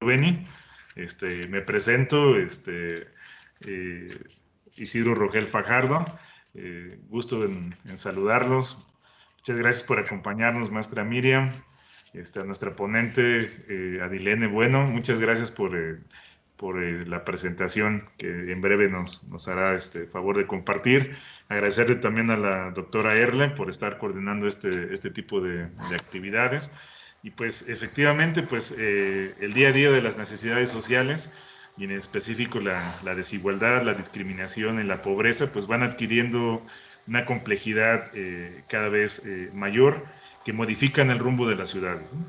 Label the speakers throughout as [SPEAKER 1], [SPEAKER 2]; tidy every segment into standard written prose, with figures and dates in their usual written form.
[SPEAKER 1] Beni. Me presento, eh, Isidro Rogel Fajardo. Gusto en saludarlos. Muchas gracias por acompañarnos, maestra Miriam, a nuestra ponente Adilene Bueno. Muchas gracias por la presentación que en breve nos hará favor de compartir. Agradecerle también a la doctora Erle por estar coordinando este tipo de actividades. Y pues efectivamente, pues el día a día de las necesidades sociales y en específico la desigualdad, la discriminación y la pobreza, pues van adquiriendo una complejidad cada vez mayor que modifican el rumbo de las ciudades, ¿no?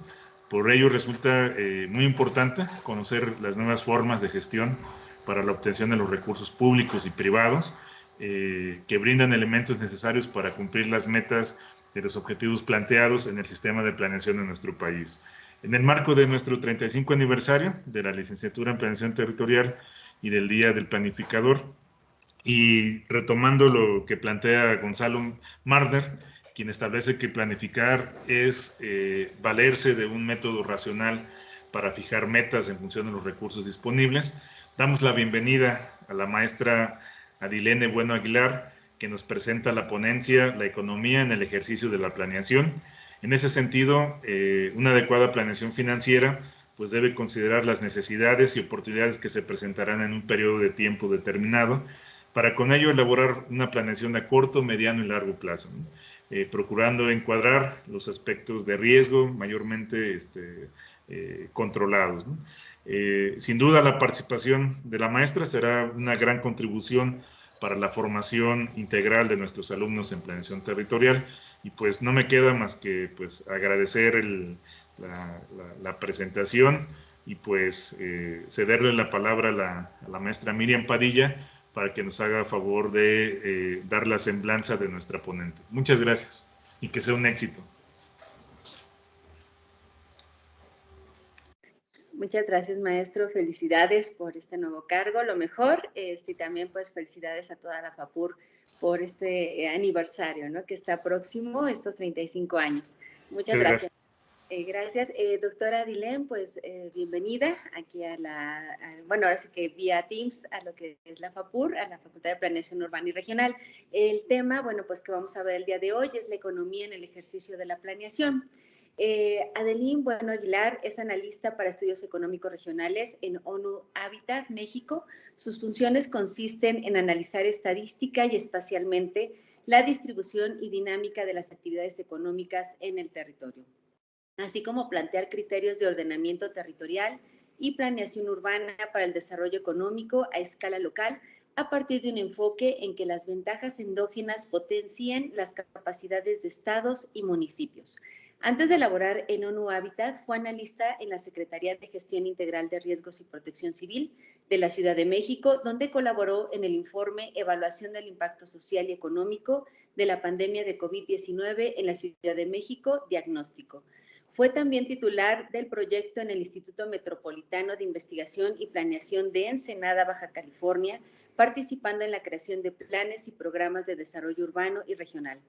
[SPEAKER 1] Por ello resulta muy importante conocer las nuevas formas de gestión para la obtención de los recursos públicos y privados que brindan elementos necesarios para cumplir las metas de los objetivos planteados en el sistema de planeación de nuestro país. En el marco de nuestro 35 aniversario de la licenciatura en Planeación Territorial y del Día del Planificador, y retomando lo que plantea Gonzalo Marner, quien establece que planificar es valerse de un método racional para fijar metas en función de los recursos disponibles, damos la bienvenida a la maestra Adilene Bueno Aguilar, que nos presenta la ponencia La economía en el ejercicio de la planeación. En ese sentido, una adecuada planeación financiera pues debe considerar las necesidades y oportunidades que se presentarán en un periodo de tiempo determinado, para con ello elaborar una planeación a corto, mediano y largo plazo, ¿no? Procurando encuadrar los aspectos de riesgo mayormente controlados, ¿no? Sin duda la participación de la maestra será una gran contribución para la formación integral de nuestros alumnos en planeación territorial, y pues no me queda más que pues agradecer la presentación y pues cederle la palabra a la maestra Miriam Padilla para que nos haga favor de dar la semblanza de nuestra ponente. Muchas gracias y que sea un éxito.
[SPEAKER 2] Muchas gracias, maestro. Felicidades por este nuevo cargo, lo mejor. Y también, pues, felicidades a toda la FAPUR por este aniversario, ¿no? Que está próximo, estos 35 años. Muchas gracias. Gracias. Doctora Dilén, pues, bienvenida aquí bueno, ahora sí que vía Teams a lo que es la FAPUR, a la Facultad de Planeación Urbana y Regional. El tema, bueno, pues, que vamos a ver el día de hoy es la economía en el ejercicio de la planeación. Adelín Bueno Aguilar es analista para estudios económicos regionales en ONU Habitat, México. Sus funciones consisten en analizar estadística y espacialmente la distribución y dinámica de las actividades económicas en el territorio, así como plantear criterios de ordenamiento territorial y planeación urbana para el desarrollo económico a escala local a partir de un enfoque en que las ventajas endógenas potencien las capacidades de estados y municipios. Antes de elaborar en ONU Habitat, fue analista en la Secretaría de Gestión Integral de Riesgos y Protección Civil de la Ciudad de México, donde colaboró en el informe Evaluación del Impacto Social y Económico de la Pandemia de COVID-19 en la Ciudad de México, Diagnóstico. Fue también titular del proyecto en el Instituto Metropolitano de Investigación y Planeación de Ensenada, Baja California, participando en la creación de planes y programas de desarrollo urbano y regional,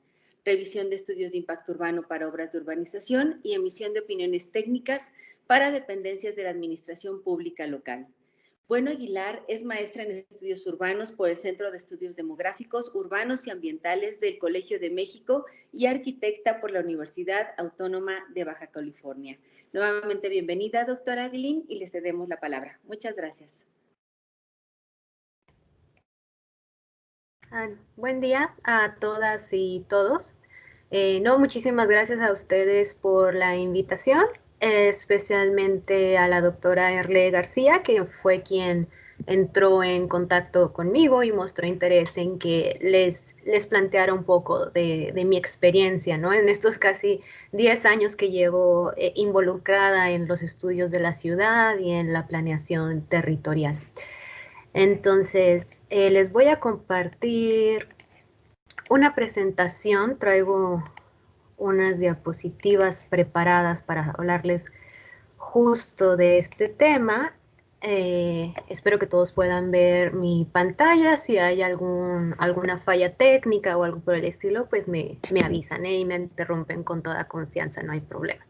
[SPEAKER 2] revisión de estudios de impacto urbano para obras de urbanización y emisión de opiniones técnicas para dependencias de la administración pública local. Bueno Aguilar es maestra en estudios urbanos por el Centro de Estudios Demográficos, Urbanos y Ambientales del Colegio de México y arquitecta por la Universidad Autónoma de Baja California. Nuevamente bienvenida, doctora Adilín, y le cedemos la palabra. Muchas gracias.
[SPEAKER 3] Buen día a todas y todos. Muchísimas gracias a ustedes por la invitación, especialmente a la doctora Erle García, que fue quien entró en contacto conmigo y mostró interés en que les planteara un poco de mi experiencia, ¿no? En estos casi 10 años que llevo involucrada en los estudios de la ciudad y en la planeación territorial. Entonces, les voy a compartir una presentación. Traigo unas diapositivas preparadas para hablarles justo de este tema. Espero que todos puedan ver mi pantalla. Si hay alguna falla técnica o algo por el estilo, pues me avisan y me interrumpen con toda confianza, no hay problema.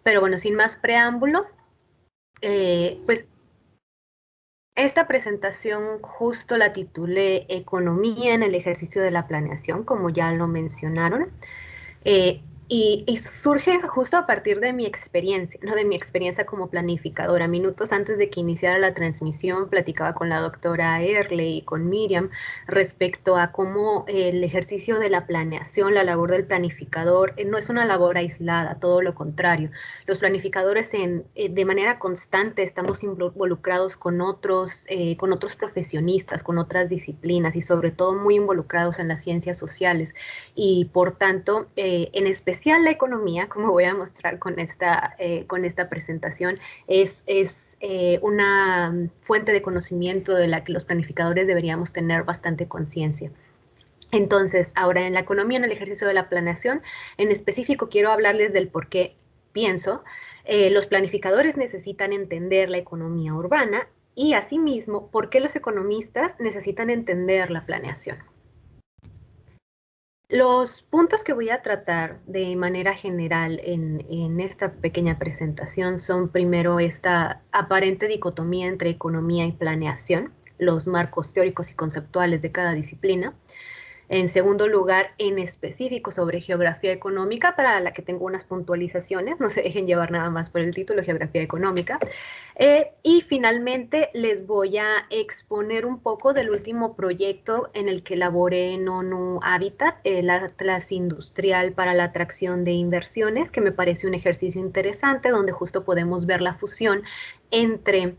[SPEAKER 3] Pero bueno, sin más preámbulo, Pues esta presentación justo la titulé Economía en el ejercicio de la planeación, como ya lo mencionaron. Eh, y surge justo a partir de mi experiencia, ¿no? De mi experiencia como planificadora. Minutos antes de que iniciara la transmisión, platicaba con la doctora Erle y con Miriam respecto a cómo el ejercicio de la planeación, la labor del planificador, no es una labor aislada, todo lo contrario. Los planificadores de manera constante estamos involucrados con otros profesionistas, con otras disciplinas y sobre todo muy involucrados en las ciencias sociales. Y por tanto, en especial la economía, como voy a mostrar con esta presentación, es una fuente de conocimiento de la que los planificadores deberíamos tener bastante conciencia. Entonces, ahora en la economía, en el ejercicio de la planeación, en específico quiero hablarles del por qué pienso. Los planificadores necesitan entender la economía urbana y asimismo, por qué los economistas necesitan entender la planeación. Los puntos que voy a tratar de manera general en esta pequeña presentación son primero esta aparente dicotomía entre economía y planeación, los marcos teóricos y conceptuales de cada disciplina. En segundo lugar, en específico sobre geografía económica, para la que tengo unas puntualizaciones, no se dejen llevar nada más por el título, geografía económica. Y finalmente les voy a exponer un poco del último proyecto en el que elaboré en ONU Habitat, el Atlas Industrial para la Atracción de Inversiones, que me parece un ejercicio interesante donde justo podemos ver la fusión entre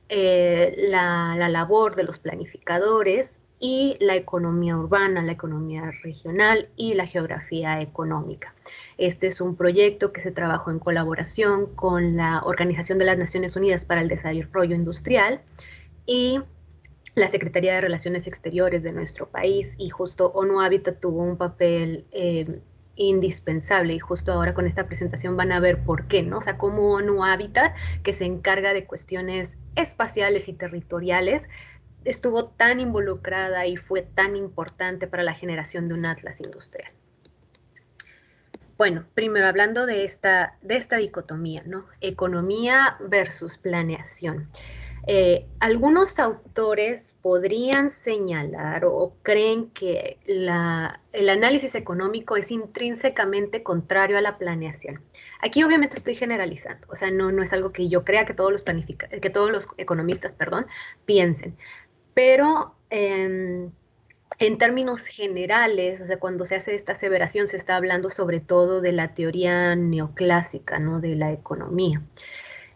[SPEAKER 3] la labor de los planificadores y la economía urbana, la economía regional y la geografía económica. Este es un proyecto que se trabajó en colaboración con la Organización de las Naciones Unidas para el Desarrollo Industrial y la Secretaría de Relaciones Exteriores de nuestro país, y justo ONU Habitat tuvo un papel indispensable, y justo ahora con esta presentación van a ver por qué, ¿no? O sea, cómo ONU Habitat, que se encarga de cuestiones espaciales y territoriales, estuvo tan involucrada y fue tan importante para la generación de un atlas industrial. Bueno, primero hablando de esta dicotomía, ¿no? Economía versus planeación. Algunos autores podrían señalar o creen que el análisis económico es intrínsecamente contrario a la planeación. Aquí obviamente estoy generalizando, o sea, no es algo que yo crea que todos los economistas, piensen. Pero en términos generales, o sea, cuando se hace esta aseveración, se está hablando sobre todo de la teoría neoclásica, ¿no? De la economía.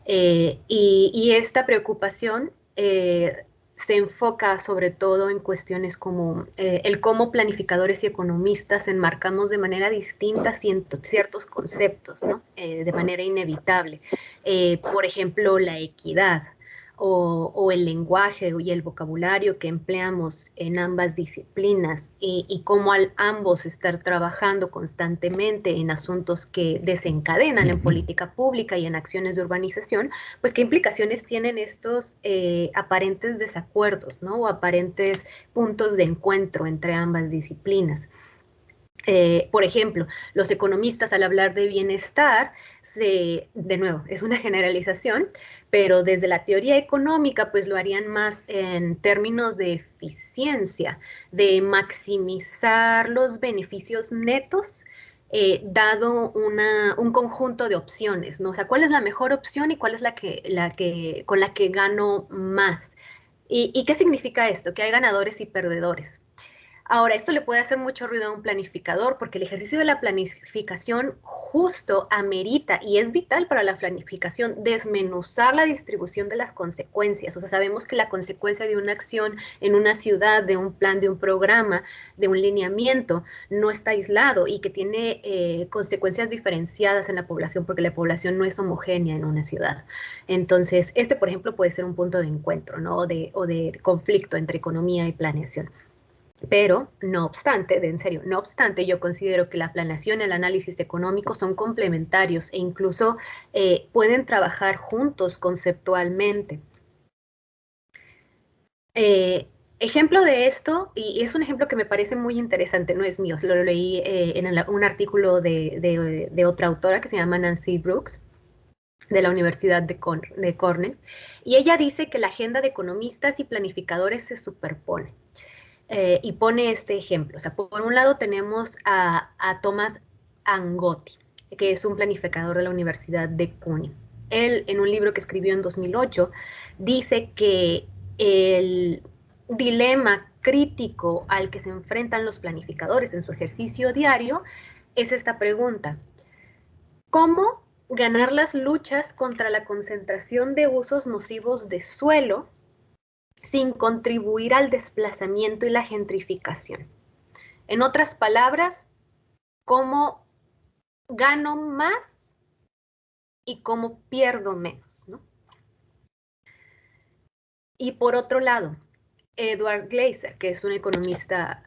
[SPEAKER 3] Y esta preocupación se enfoca sobre todo en cuestiones como el cómo planificadores y economistas enmarcamos de manera distinta ciertos conceptos, ¿no? De manera inevitable. Por ejemplo, la equidad. O el lenguaje y el vocabulario que empleamos en ambas disciplinas y cómo al ambos estar trabajando constantemente en asuntos que desencadenan en política pública y en acciones de urbanización, pues qué implicaciones tienen estos aparentes desacuerdos, ¿no? O aparentes puntos de encuentro entre ambas disciplinas. Por ejemplo, los economistas al hablar de bienestar, de nuevo, es una generalización, pero desde la teoría económica pues lo harían más en términos de eficiencia, de maximizar los beneficios netos dado un conjunto de opciones, ¿no? O sea, ¿cuál es la mejor opción y cuál es con la que gano más? ¿Y qué significa esto? Que hay ganadores y perdedores. Ahora, esto le puede hacer mucho ruido a un planificador porque el ejercicio de la planificación justo amerita y es vital para la planificación desmenuzar la distribución de las consecuencias. O sea, sabemos que la consecuencia de una acción en una ciudad, de un plan, de un programa, de un lineamiento, no está aislado y que tiene consecuencias diferenciadas en la población porque la población no es homogénea en una ciudad. Entonces, por ejemplo, puede ser un punto de encuentro, ¿no? o de conflicto entre economía y planeación. Pero, no obstante, yo considero que la planeación y el análisis económico son complementarios e incluso pueden trabajar juntos conceptualmente. Ejemplo de esto, y es un ejemplo que me parece muy interesante, no es mío, lo leí en un artículo de otra autora que se llama Nancy Brooks, de la Universidad de Cornell, y ella dice que la agenda de economistas y planificadores se superpone. Y pone este ejemplo. O sea, por un lado tenemos a Thomas Angotti, que es un planificador de la Universidad de CUNY. Él, en un libro que escribió en 2008, dice que el dilema crítico al que se enfrentan los planificadores en su ejercicio diario es esta pregunta: ¿cómo ganar las luchas contra la concentración de usos nocivos de suelo sin contribuir al desplazamiento y la gentrificación? En otras palabras, ¿cómo gano más y cómo pierdo menos, ¿no? Y por otro lado, Edward Glaeser, que es un economista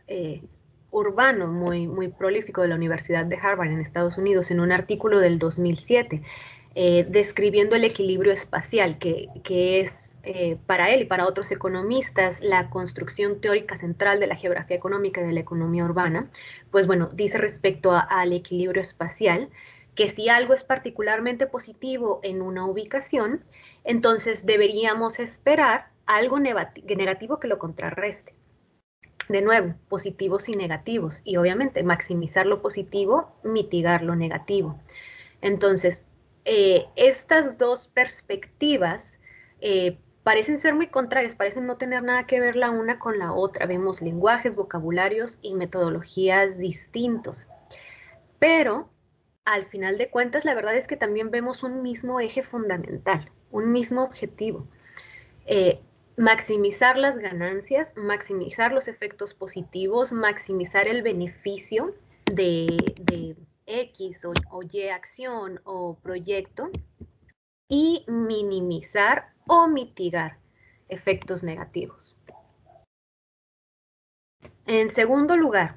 [SPEAKER 3] urbano muy prolífico de la Universidad de Harvard en Estados Unidos, en un artículo del 2007, describiendo el equilibrio espacial, que es para él y para otros economistas la construcción teórica central de la geografía económica y de la economía urbana. Pues bueno, dice respecto al equilibrio espacial que si algo es particularmente positivo en una ubicación, entonces deberíamos esperar algo negativo que lo contrarreste. De nuevo, positivos y negativos, y obviamente maximizar lo positivo, mitigar lo negativo. Entonces, estas dos perspectivas parecen ser muy contrarias, parecen no tener nada que ver la una con la otra. Vemos lenguajes, vocabularios y metodologías distintos. Pero, al final de cuentas, la verdad es que también vemos un mismo eje fundamental, un mismo objetivo. Maximizar las ganancias, maximizar los efectos positivos, maximizar el beneficio de X o Y acción o proyecto, y minimizar o mitigar efectos negativos. En segundo lugar,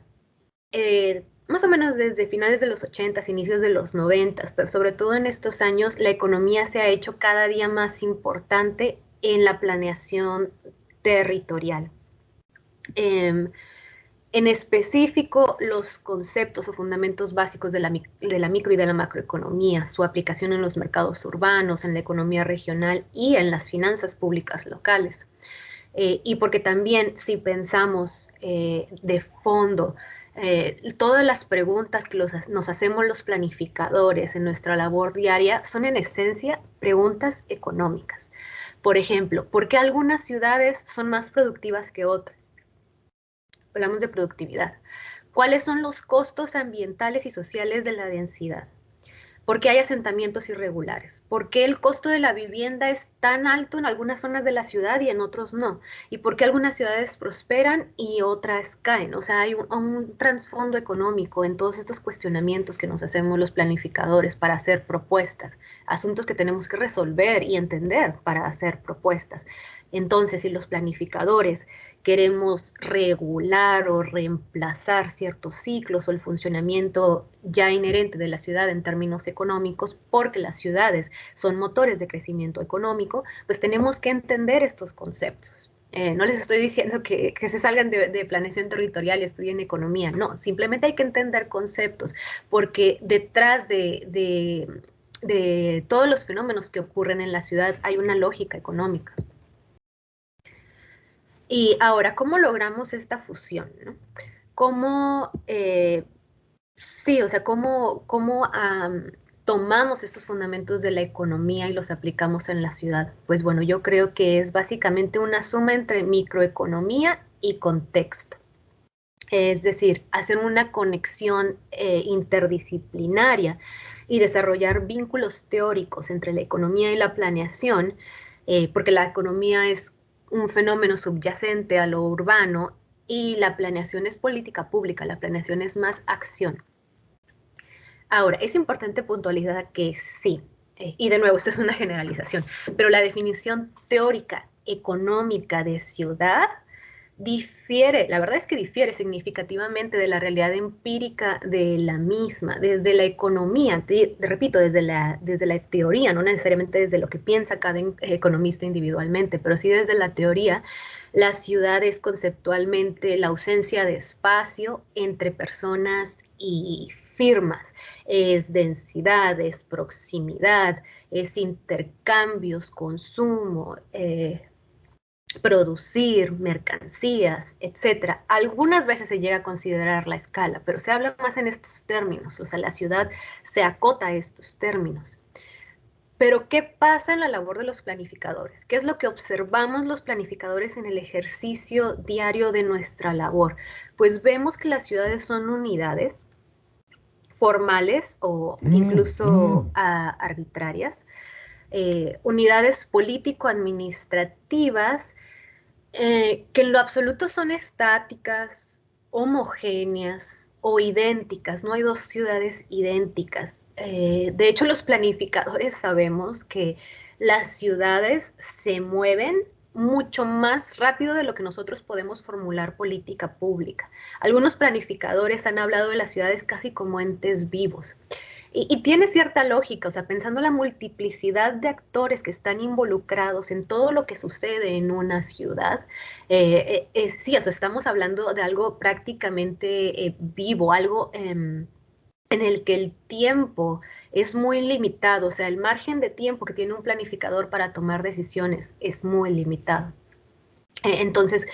[SPEAKER 3] más o menos desde finales de los 80s, inicios de los 90s, pero sobre todo en estos años, la economía se ha hecho cada día más importante en la planeación territorial. En específico, los conceptos o fundamentos básicos de la micro y de la macroeconomía, su aplicación en los mercados urbanos, en la economía regional y en las finanzas públicas locales. Y porque también, si pensamos de fondo, todas las preguntas que nos hacemos los planificadores en nuestra labor diaria son en esencia preguntas económicas. Por ejemplo, ¿por qué algunas ciudades son más productivas que otras? Hablamos de productividad. ¿Cuáles son los costos ambientales y sociales de la densidad? ¿Por qué hay asentamientos irregulares? ¿Por qué el costo de la vivienda es tan alto en algunas zonas de la ciudad y en otros no? ¿Y por qué algunas ciudades prosperan y otras caen? O sea, hay un trasfondo económico en todos estos cuestionamientos que nos hacemos los planificadores para hacer propuestas, asuntos que tenemos que resolver y entender para hacer propuestas. Entonces, si los planificadores queremos regular o reemplazar ciertos ciclos o el funcionamiento ya inherente de la ciudad en términos económicos, porque las ciudades son motores de crecimiento económico, pues tenemos que entender estos conceptos. No les estoy diciendo que se salgan de planeación territorial y estudien economía, no, simplemente hay que entender conceptos, porque detrás de todos los fenómenos que ocurren en la ciudad hay una lógica económica. Y ahora, ¿cómo logramos esta fusión, ¿no? ¿Cómo, sí, o sea, cómo tomamos estos fundamentos de la economía y los aplicamos en la ciudad? Pues bueno, yo creo que es básicamente una suma entre microeconomía y contexto. Es decir, hacer una conexión interdisciplinaria y desarrollar vínculos teóricos entre la economía y la planeación, porque la economía es un fenómeno subyacente a lo urbano y la planeación es política pública, la planeación es más acción. Ahora, es importante puntualizar que sí, y de nuevo, esto es una generalización, pero la definición teórica económica de ciudad difiere, la verdad es que difiere significativamente de la realidad empírica de la misma, desde la economía, repito, desde la teoría, no necesariamente desde lo que piensa cada economista individualmente, pero sí desde la teoría. La ciudad es conceptualmente la ausencia de espacio entre personas y firmas, es densidad, es proximidad, es intercambios, consumo, producir mercancías, etcétera. Algunas veces se llega a considerar la escala, pero se habla más en estos términos, o sea, la ciudad se acota a estos términos. Pero, ¿qué pasa en la labor de los planificadores? ¿Qué es lo que observamos los planificadores en el ejercicio diario de nuestra labor? Pues vemos que las ciudades son unidades formales o incluso arbitrarias, unidades político-administrativas que en lo absoluto son estáticas, homogéneas o idénticas. No hay dos ciudades idénticas. De hecho, los planificadores sabemos que las ciudades se mueven mucho más rápido de lo que nosotros podemos formular política pública. Algunos planificadores han hablado de las ciudades casi como entes vivos. Y tiene cierta lógica, o sea, pensando la multiplicidad de actores que están involucrados en todo lo que sucede en una ciudad, sí, o sea, estamos hablando de algo prácticamente vivo, algo en el que el tiempo es muy limitado, o sea, el margen de tiempo que tiene un planificador para tomar decisiones es muy limitado. Entonces,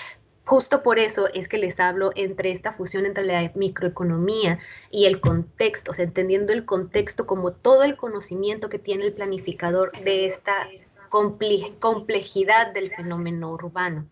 [SPEAKER 3] justo por eso es que les hablo entre esta fusión entre la microeconomía y el contexto, o sea, entendiendo el contexto como todo el conocimiento que tiene el planificador de esta complejidad del fenómeno urbano.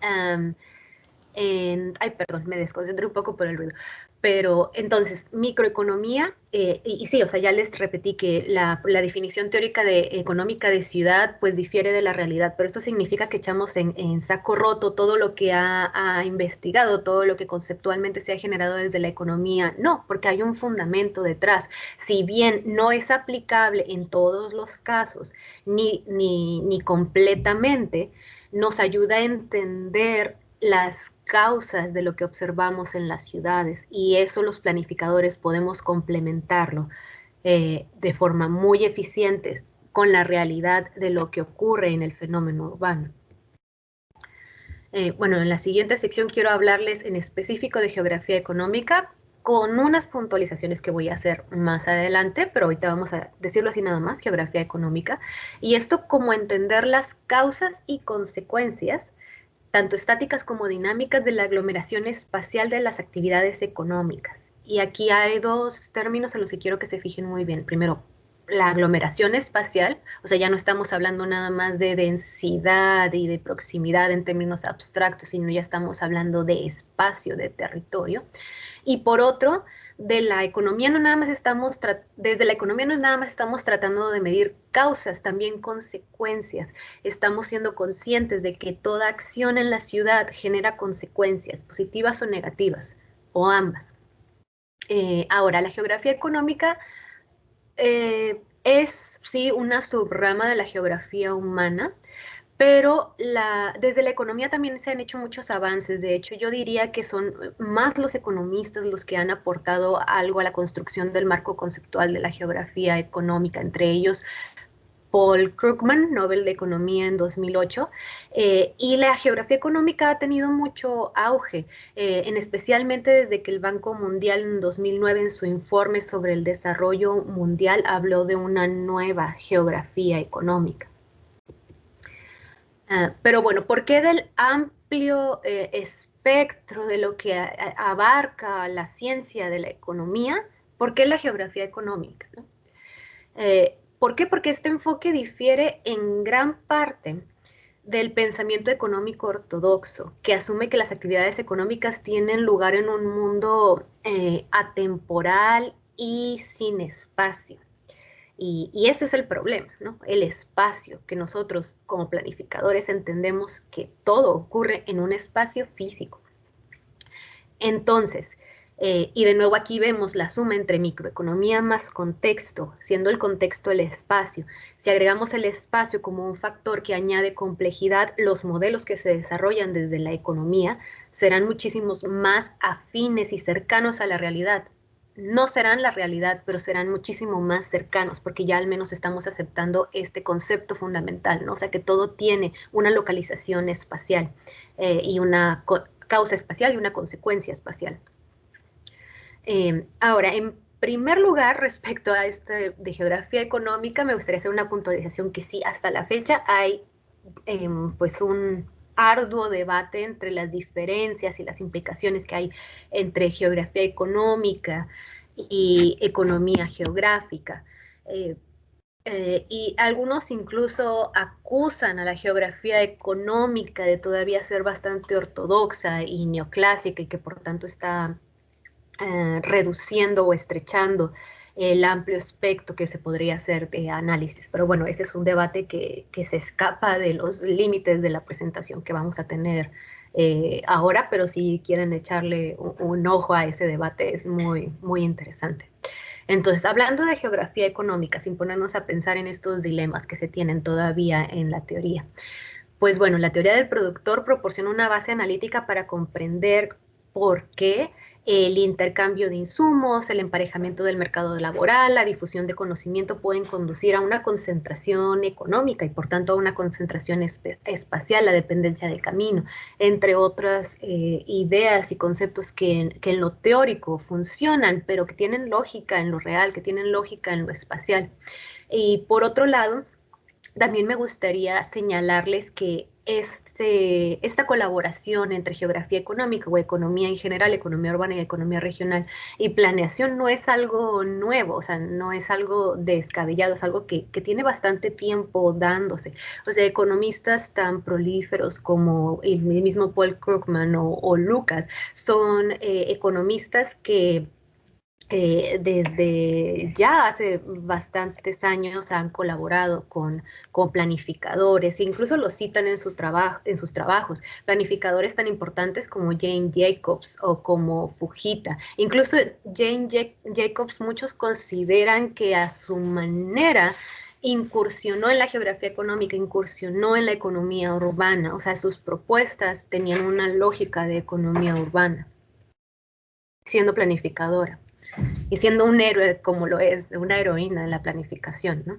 [SPEAKER 3] Ay, perdón, me desconcentré un poco por el ruido. Pero entonces, microeconomía, y sí, o sea, ya les repetí que la definición teórica económica de ciudad pues difiere de la realidad, pero esto significa que echamos en saco roto todo lo que ha investigado, todo lo que conceptualmente se ha generado desde la economía. No, porque hay un fundamento detrás. Si bien no es aplicable en todos los casos, ni completamente, nos ayuda a entender las causas de lo que observamos en las ciudades, y eso los planificadores podemos complementarlo de forma muy eficiente con la realidad de lo que ocurre en el fenómeno urbano. Bueno, en la siguiente sección quiero hablarles en específico de geografía económica, con unas puntualizaciones que voy a hacer más adelante, pero ahorita vamos a decirlo así nada más, geografía económica, y esto como entender las causas y consecuencias tanto estáticas como dinámicas de la aglomeración espacial de las actividades económicas. Y aquí hay dos términos en los que quiero que se fijen muy bien. Primero, la aglomeración espacial, o sea, ya no estamos hablando nada más de densidad y de proximidad en términos abstractos, sino ya estamos hablando de espacio, de territorio. Y por otro, de la economía no nada más estamos, desde la economía no nada más estamos tratando de medir causas, también consecuencias. Estamos siendo conscientes de que toda acción en la ciudad genera consecuencias, positivas o negativas, o ambas. Ahora, la geografía económica es, sí, una subrama de la geografía humana, pero desde la economía también se han hecho muchos avances. De hecho, yo diría que son más los economistas los que han aportado algo a la construcción del marco conceptual de la geografía económica, entre ellos Paul Krugman, Nobel de Economía en 2008, y la geografía económica ha tenido mucho auge, especialmente desde que el Banco Mundial en 2009 en su informe sobre el desarrollo mundial habló de una nueva geografía económica. Pero bueno, ¿por qué del amplio espectro de lo que abarca la ciencia de la economía? ¿Por qué la geografía económica? ¿No? ¿Por qué? Porque este enfoque difiere en gran parte del pensamiento económico ortodoxo, que asume que las actividades económicas tienen lugar en un mundo atemporal y sin espacio. Y ese es el problema, ¿no? El espacio, que nosotros como planificadores entendemos que todo ocurre en un espacio físico. Entonces, y de nuevo aquí vemos la suma entre microeconomía más contexto, siendo el contexto el espacio. Si agregamos el espacio como un factor que añade complejidad, los modelos que se desarrollan desde la economía serán muchísimos más afines y cercanos a la realidad. No serán la realidad, pero serán muchísimo más cercanos, porque ya al menos estamos aceptando este concepto fundamental, ¿no? O sea, que todo tiene una localización espacial y una causa espacial y una consecuencia espacial. Ahora, en primer lugar, respecto a este de geografía económica, me gustaría hacer una puntualización que sí, hasta la fecha hay pues un arduo debate entre las diferencias y las implicaciones que hay entre geografía económica y economía geográfica. Y algunos incluso acusan a la geografía económica de todavía ser bastante ortodoxa y neoclásica y que por tanto está reduciendo o estrechando el amplio espectro que se podría hacer de análisis. Pero bueno, ese es un debate que se escapa de los límites de la presentación que vamos a tener ahora, pero si quieren echarle un ojo a ese debate es muy, muy interesante. Entonces, hablando de geografía económica, sin ponernos a pensar en estos dilemas que se tienen todavía en la teoría, pues bueno, la teoría del productor proporciona una base analítica para comprender por qué el intercambio de insumos, el emparejamiento del mercado laboral, la difusión de conocimiento pueden conducir a una concentración económica y por tanto a una concentración espacial, la dependencia del camino, entre otras ideas y conceptos que en lo teórico funcionan, pero que tienen lógica en lo real, que tienen lógica en lo espacial. Y por otro lado, también me gustaría señalarles que esta colaboración entre geografía económica o economía en general, economía urbana y economía regional y planeación no es algo nuevo, o sea, no es algo descabellado, es algo que tiene bastante tiempo dándose. O sea, economistas tan prolíferos como el mismo Paul Krugman o Lucas son economistas que desde ya hace bastantes años han colaborado con planificadores, incluso los citan en, en sus trabajos, planificadores tan importantes como Jane Jacobs o como Fujita. Incluso Jacobs muchos consideran que a su manera incursionó en la geografía económica, incursionó en la economía urbana, o sea, sus propuestas tenían una lógica de economía urbana, siendo planificadora y siendo un héroe como lo es, una heroína en la planificación, ¿no?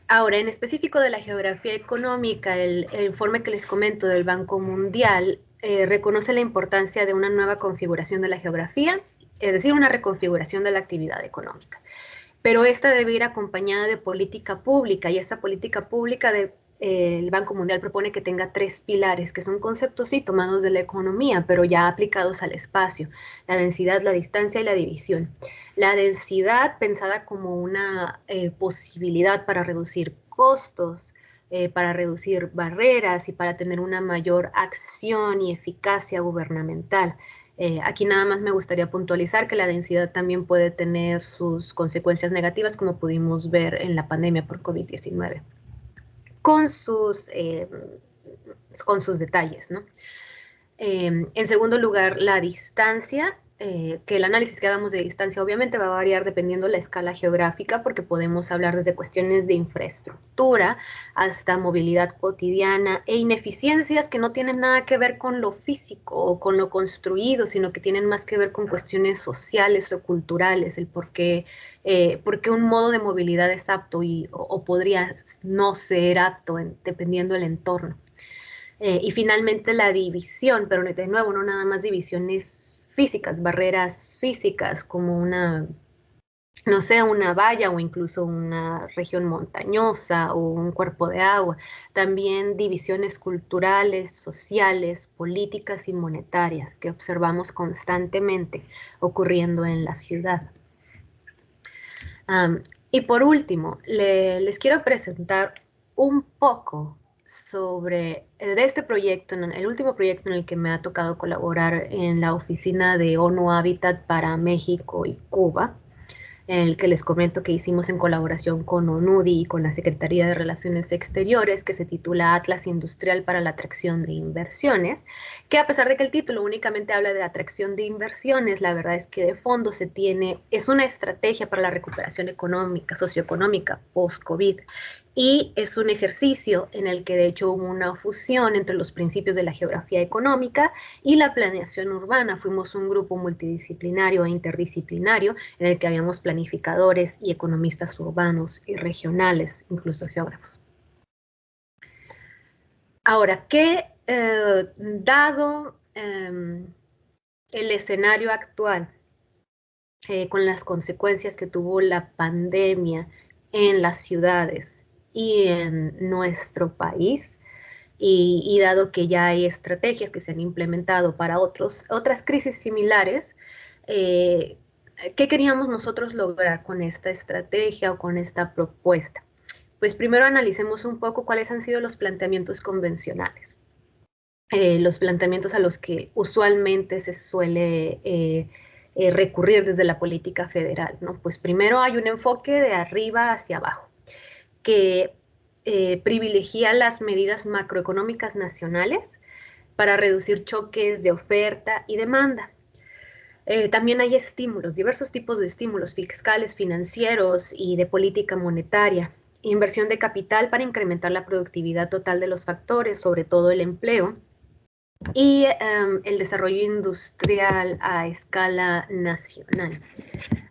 [SPEAKER 3] Ahora, en específico de la geografía económica, el informe que les comento del Banco Mundial reconoce la importancia de una nueva configuración de la geografía, es decir, una reconfiguración de la actividad económica. Pero esta debe ir acompañada de política pública y esta política pública el Banco Mundial propone que tenga 3 pilares, que son conceptos sí tomados de la economía, pero ya aplicados al espacio: la densidad, la distancia y la división. La densidad pensada como una posibilidad para reducir costos, para reducir barreras y para tener una mayor acción y eficacia gubernamental. Aquí nada más me gustaría puntualizar que la densidad también puede tener sus consecuencias negativas, como pudimos ver en la pandemia por COVID-19, con con sus detalles, ¿no? En segundo lugar, la distancia, que el análisis que hagamos de distancia obviamente va a variar dependiendo la escala geográfica, porque podemos hablar desde cuestiones de infraestructura hasta movilidad cotidiana e ineficiencias que no tienen nada que ver con lo físico o con lo construido, sino que tienen más que ver con cuestiones sociales o culturales, el por qué un modo de movilidad es apto o podría no ser apto dependiendo del entorno. Y finalmente la división, pero de nuevo, no nada más divisiones físicas, barreras físicas como una, no sé, una valla o incluso una región montañosa o un cuerpo de agua. También divisiones culturales, sociales, políticas y monetarias que observamos constantemente ocurriendo en la ciudad. Y por último, les quiero presentar un poco sobre de este proyecto, el último proyecto en el que me ha tocado colaborar en la oficina de ONU Habitat para México y Cuba, el que les comento que hicimos en colaboración con ONUDI y con la Secretaría de Relaciones Exteriores, que se titula Atlas Industrial para la Atracción de Inversiones, que a pesar de que el título únicamente habla de atracción de inversiones, la verdad es que de fondo es una estrategia para la recuperación económica, socioeconómica post-COVID, y es un ejercicio en el que de hecho hubo una fusión entre los principios de la geografía económica y la planeación urbana. Fuimos un grupo multidisciplinario e interdisciplinario en el que habíamos planificadores y economistas urbanos y regionales, incluso geógrafos. Ahora, dado el escenario actual con las consecuencias que tuvo la pandemia en las ciudades y en nuestro país, y dado que ya hay estrategias que se han implementado para otras crisis similares, eh, ¿qué queríamos nosotros lograr con esta estrategia o con esta propuesta? Pues primero analicemos un poco cuáles han sido los planteamientos convencionales, los planteamientos a los que usualmente se suele recurrir desde la política federal, ¿no? Pues primero hay un enfoque de arriba hacia abajo, que privilegia las medidas macroeconómicas nacionales para reducir choques de oferta y demanda. También hay estímulos, diversos tipos de estímulos fiscales, financieros y de política monetaria. Inversión de capital para incrementar la productividad total de los factores, sobre todo el empleo, y el desarrollo industrial a escala nacional.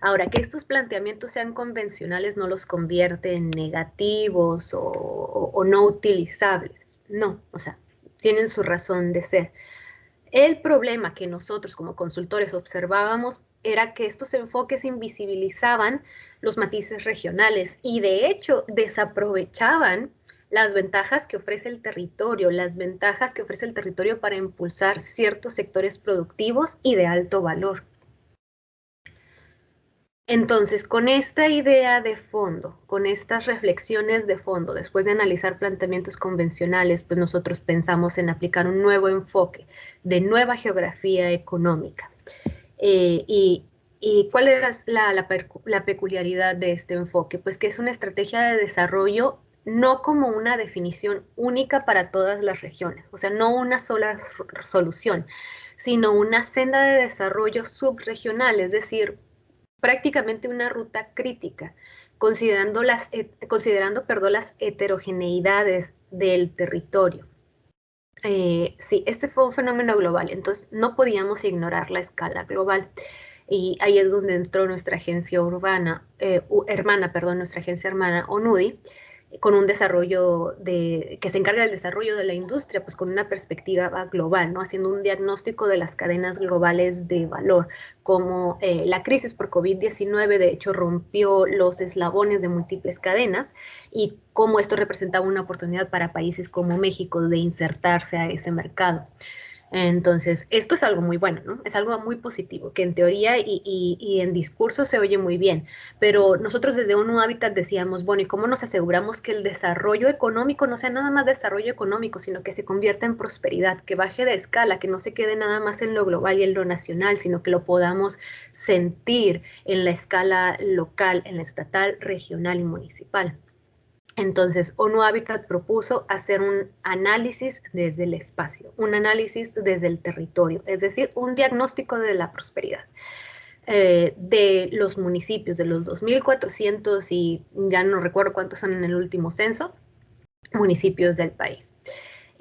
[SPEAKER 3] Ahora, que estos planteamientos sean convencionales no los convierte en negativos o no utilizables. No, o sea, tienen su razón de ser. El problema que nosotros como consultores observábamos era que estos enfoques invisibilizaban los matices regionales y de hecho desaprovechaban las ventajas que ofrece el territorio, las ventajas que ofrece el territorio para impulsar ciertos sectores productivos y de alto valor. Entonces, con esta idea de fondo, con estas reflexiones de fondo, después de analizar planteamientos convencionales, pues nosotros pensamos en aplicar un nuevo enfoque de nueva geografía económica. ¿Y cuál es la peculiaridad de este enfoque? Pues que es una estrategia de desarrollo no como una definición única para todas las regiones, o sea, no una sola solución, sino una senda de desarrollo subregional, es decir, prácticamente una ruta crítica, considerando las heterogeneidades del territorio. Sí, este fue un fenómeno global, entonces no podíamos ignorar la escala global. Y ahí es donde entró nuestra agencia nuestra agencia hermana ONUDI, con un desarrollo que se encarga del desarrollo de la industria, pues con una perspectiva global, ¿no? Haciendo un diagnóstico de las cadenas globales de valor, como la crisis por COVID-19 de hecho rompió los eslabones de múltiples cadenas y cómo esto representaba una oportunidad para países como México de insertarse a ese mercado. Entonces, esto es algo muy bueno, ¿no? Es algo muy positivo, que en teoría y en discurso se oye muy bien, pero nosotros desde ONU Habitat decíamos, bueno, ¿y cómo nos aseguramos que el desarrollo económico no sea nada más desarrollo económico, sino que se convierta en prosperidad, que baje de escala, que no se quede nada más en lo global y en lo nacional, sino que lo podamos sentir en la escala local, en la estatal, regional y municipal? Entonces, ONU Habitat propuso hacer un análisis desde el espacio, un análisis desde el territorio, es decir, un diagnóstico de la prosperidad de los municipios, de los 2.400 y ya no recuerdo cuántos son en el último censo, municipios del país.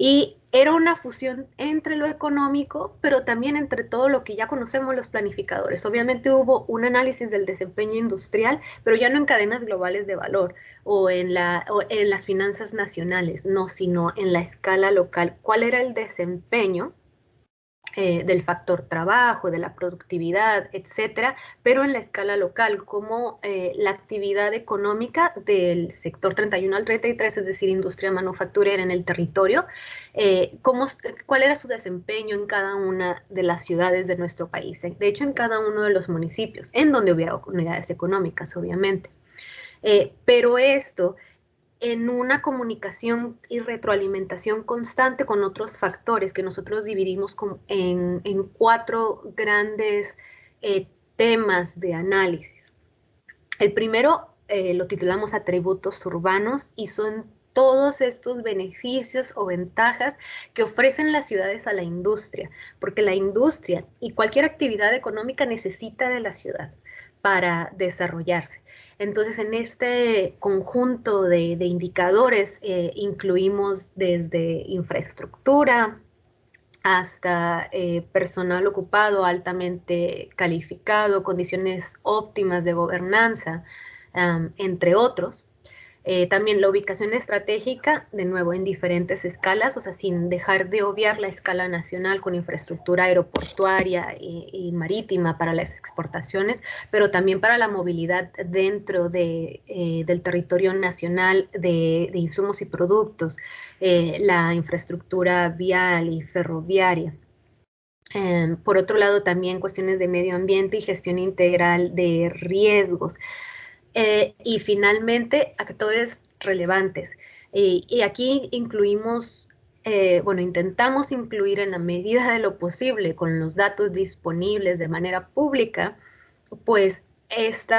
[SPEAKER 3] Y era una fusión entre lo económico, pero también entre todo lo que ya conocemos los planificadores. Obviamente hubo un análisis del desempeño industrial, pero ya no en cadenas globales de valor o en las finanzas nacionales, no, sino en la escala local. ¿Cuál era el desempeño del factor trabajo, de la productividad, etcétera, pero en la escala local, como la actividad económica del sector 31 al 33, es decir, industria manufacturera en el territorio, cuál era su desempeño en cada una de las ciudades de nuestro país, de hecho en cada uno de los municipios, en donde hubiera unidades económicas, obviamente. Pero esto en una comunicación y retroalimentación constante con otros factores que nosotros dividimos en 4 grandes temas de análisis. El primero lo titulamos atributos urbanos y son todos estos beneficios o ventajas que ofrecen las ciudades a la industria, porque la industria y cualquier actividad económica necesita de la ciudad para desarrollarse. Entonces, en este conjunto de indicadores incluimos desde infraestructura hasta personal ocupado altamente calificado, condiciones óptimas de gobernanza, entre otros. También la ubicación estratégica, de nuevo, en diferentes escalas, o sea, sin dejar de obviar la escala nacional con infraestructura aeroportuaria y marítima para las exportaciones, pero también para la movilidad dentro del territorio nacional de insumos y productos, la infraestructura vial y ferroviaria. Por otro lado, también cuestiones de medio ambiente y gestión integral de riesgos. Y finalmente, actores relevantes. Y aquí incluimos, bueno, intentamos incluir en la medida de lo posible con los datos disponibles de manera pública, pues este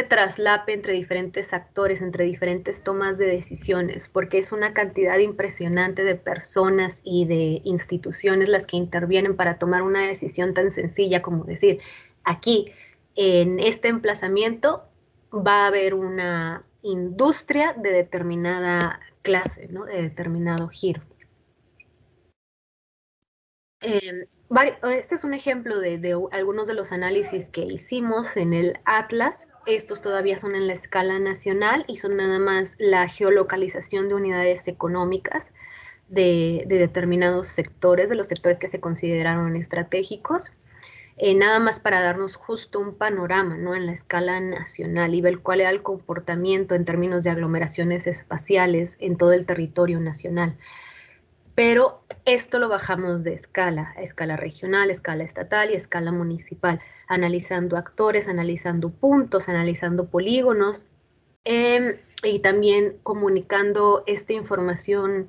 [SPEAKER 3] traslape entre diferentes actores, entre diferentes tomas de decisiones, porque es una cantidad impresionante de personas y de instituciones las que intervienen para tomar una decisión tan sencilla como decir, aquí, en este emplazamiento, va a haber una industria de determinada clase, ¿no? De determinado giro. Este es un ejemplo de algunos de los análisis que hicimos en el Atlas. Estos todavía son en la escala nacional y son nada más la geolocalización de unidades económicas de determinados sectores, de los sectores que se consideraron estratégicos. Nada más para darnos justo un panorama, ¿no? En la escala nacional y ver cuál era el comportamiento en términos de aglomeraciones espaciales en todo el territorio nacional. Pero esto lo bajamos de escala, a escala regional, escala estatal y escala municipal, analizando actores, analizando puntos, analizando polígonos y también comunicando esta información,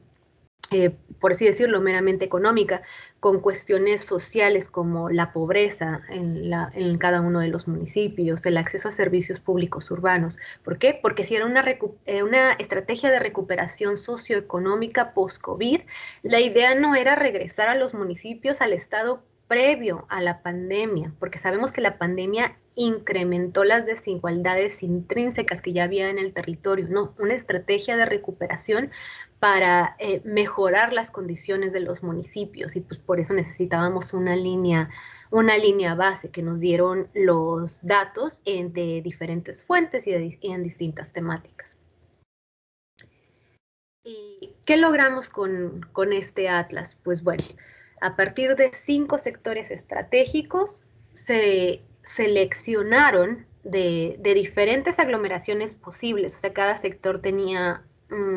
[SPEAKER 3] por así decirlo, meramente económica, con cuestiones sociales como la pobreza en cada uno de los municipios, el acceso a servicios públicos urbanos. ¿Por qué? Porque si era una estrategia de recuperación socioeconómica post-COVID, la idea no era regresar a los municipios al estado previo a la pandemia, porque sabemos que la pandemia incrementó las desigualdades intrínsecas que ya había en el territorio. No, una estrategia de recuperación para mejorar las condiciones de los municipios y pues por eso necesitábamos una línea base que nos dieron los datos de diferentes fuentes y en distintas temáticas. ¿Y qué logramos con este atlas? Pues bueno, a partir de 5 sectores estratégicos se seleccionaron de diferentes aglomeraciones posibles, o sea, cada sector tenía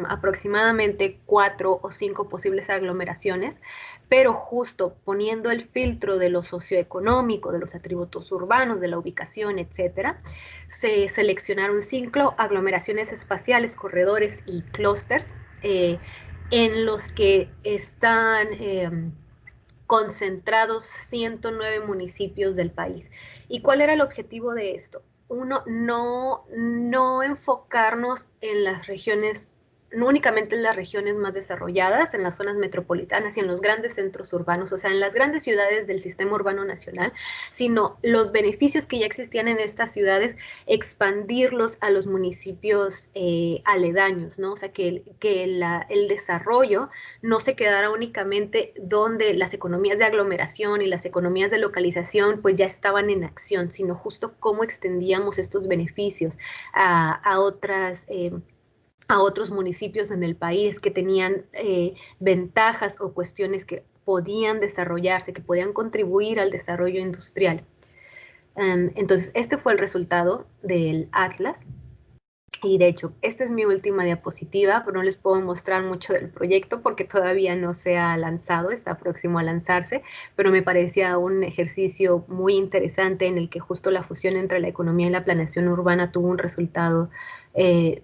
[SPEAKER 3] aproximadamente 4 o 5 posibles aglomeraciones, pero justo poniendo el filtro de lo socioeconómico, de los atributos urbanos, de la ubicación, etcétera, se seleccionaron 5 aglomeraciones espaciales, corredores y clústeres en los que están concentrados 109 municipios del país. ¿Y cuál era el objetivo de esto? Uno, no enfocarnos en las regiones, no únicamente en las regiones más desarrolladas, en las zonas metropolitanas y en los grandes centros urbanos, o sea, en las grandes ciudades del sistema urbano nacional, sino los beneficios que ya existían en estas ciudades, expandirlos a los municipios aledaños, ¿no? O sea, que el desarrollo no se quedara únicamente donde las economías de aglomeración y las economías de localización pues ya estaban en acción, sino justo cómo extendíamos estos beneficios a otros municipios en el país que tenían ventajas o cuestiones que podían desarrollarse, que podían contribuir al desarrollo industrial. Entonces, este fue el resultado del Atlas. Y de hecho, esta es mi última diapositiva, pero no les puedo mostrar mucho del proyecto porque todavía no se ha lanzado, está próximo a lanzarse, pero me parecía un ejercicio muy interesante en el que justo la fusión entre la economía y la planeación urbana tuvo un resultado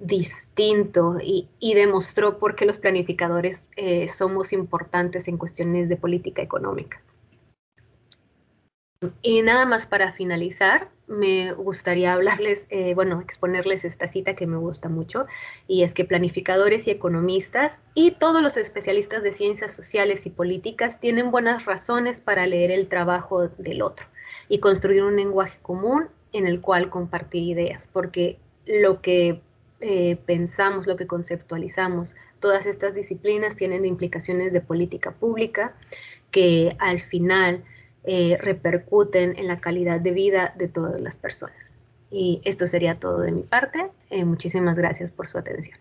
[SPEAKER 3] distinto y demostró por qué los planificadores somos importantes en cuestiones de política económica. Y nada más para finalizar, me gustaría hablarles, exponerles esta cita que me gusta mucho, y es que planificadores y economistas y todos los especialistas de ciencias sociales y políticas tienen buenas razones para leer el trabajo del otro y construir un lenguaje común en el cual compartir ideas, porque lo que pensamos, lo que conceptualizamos, todas estas disciplinas tienen implicaciones de política pública que al final repercuten en la calidad de vida de todas las personas. Y esto sería todo de mi parte. Muchísimas gracias por su atención.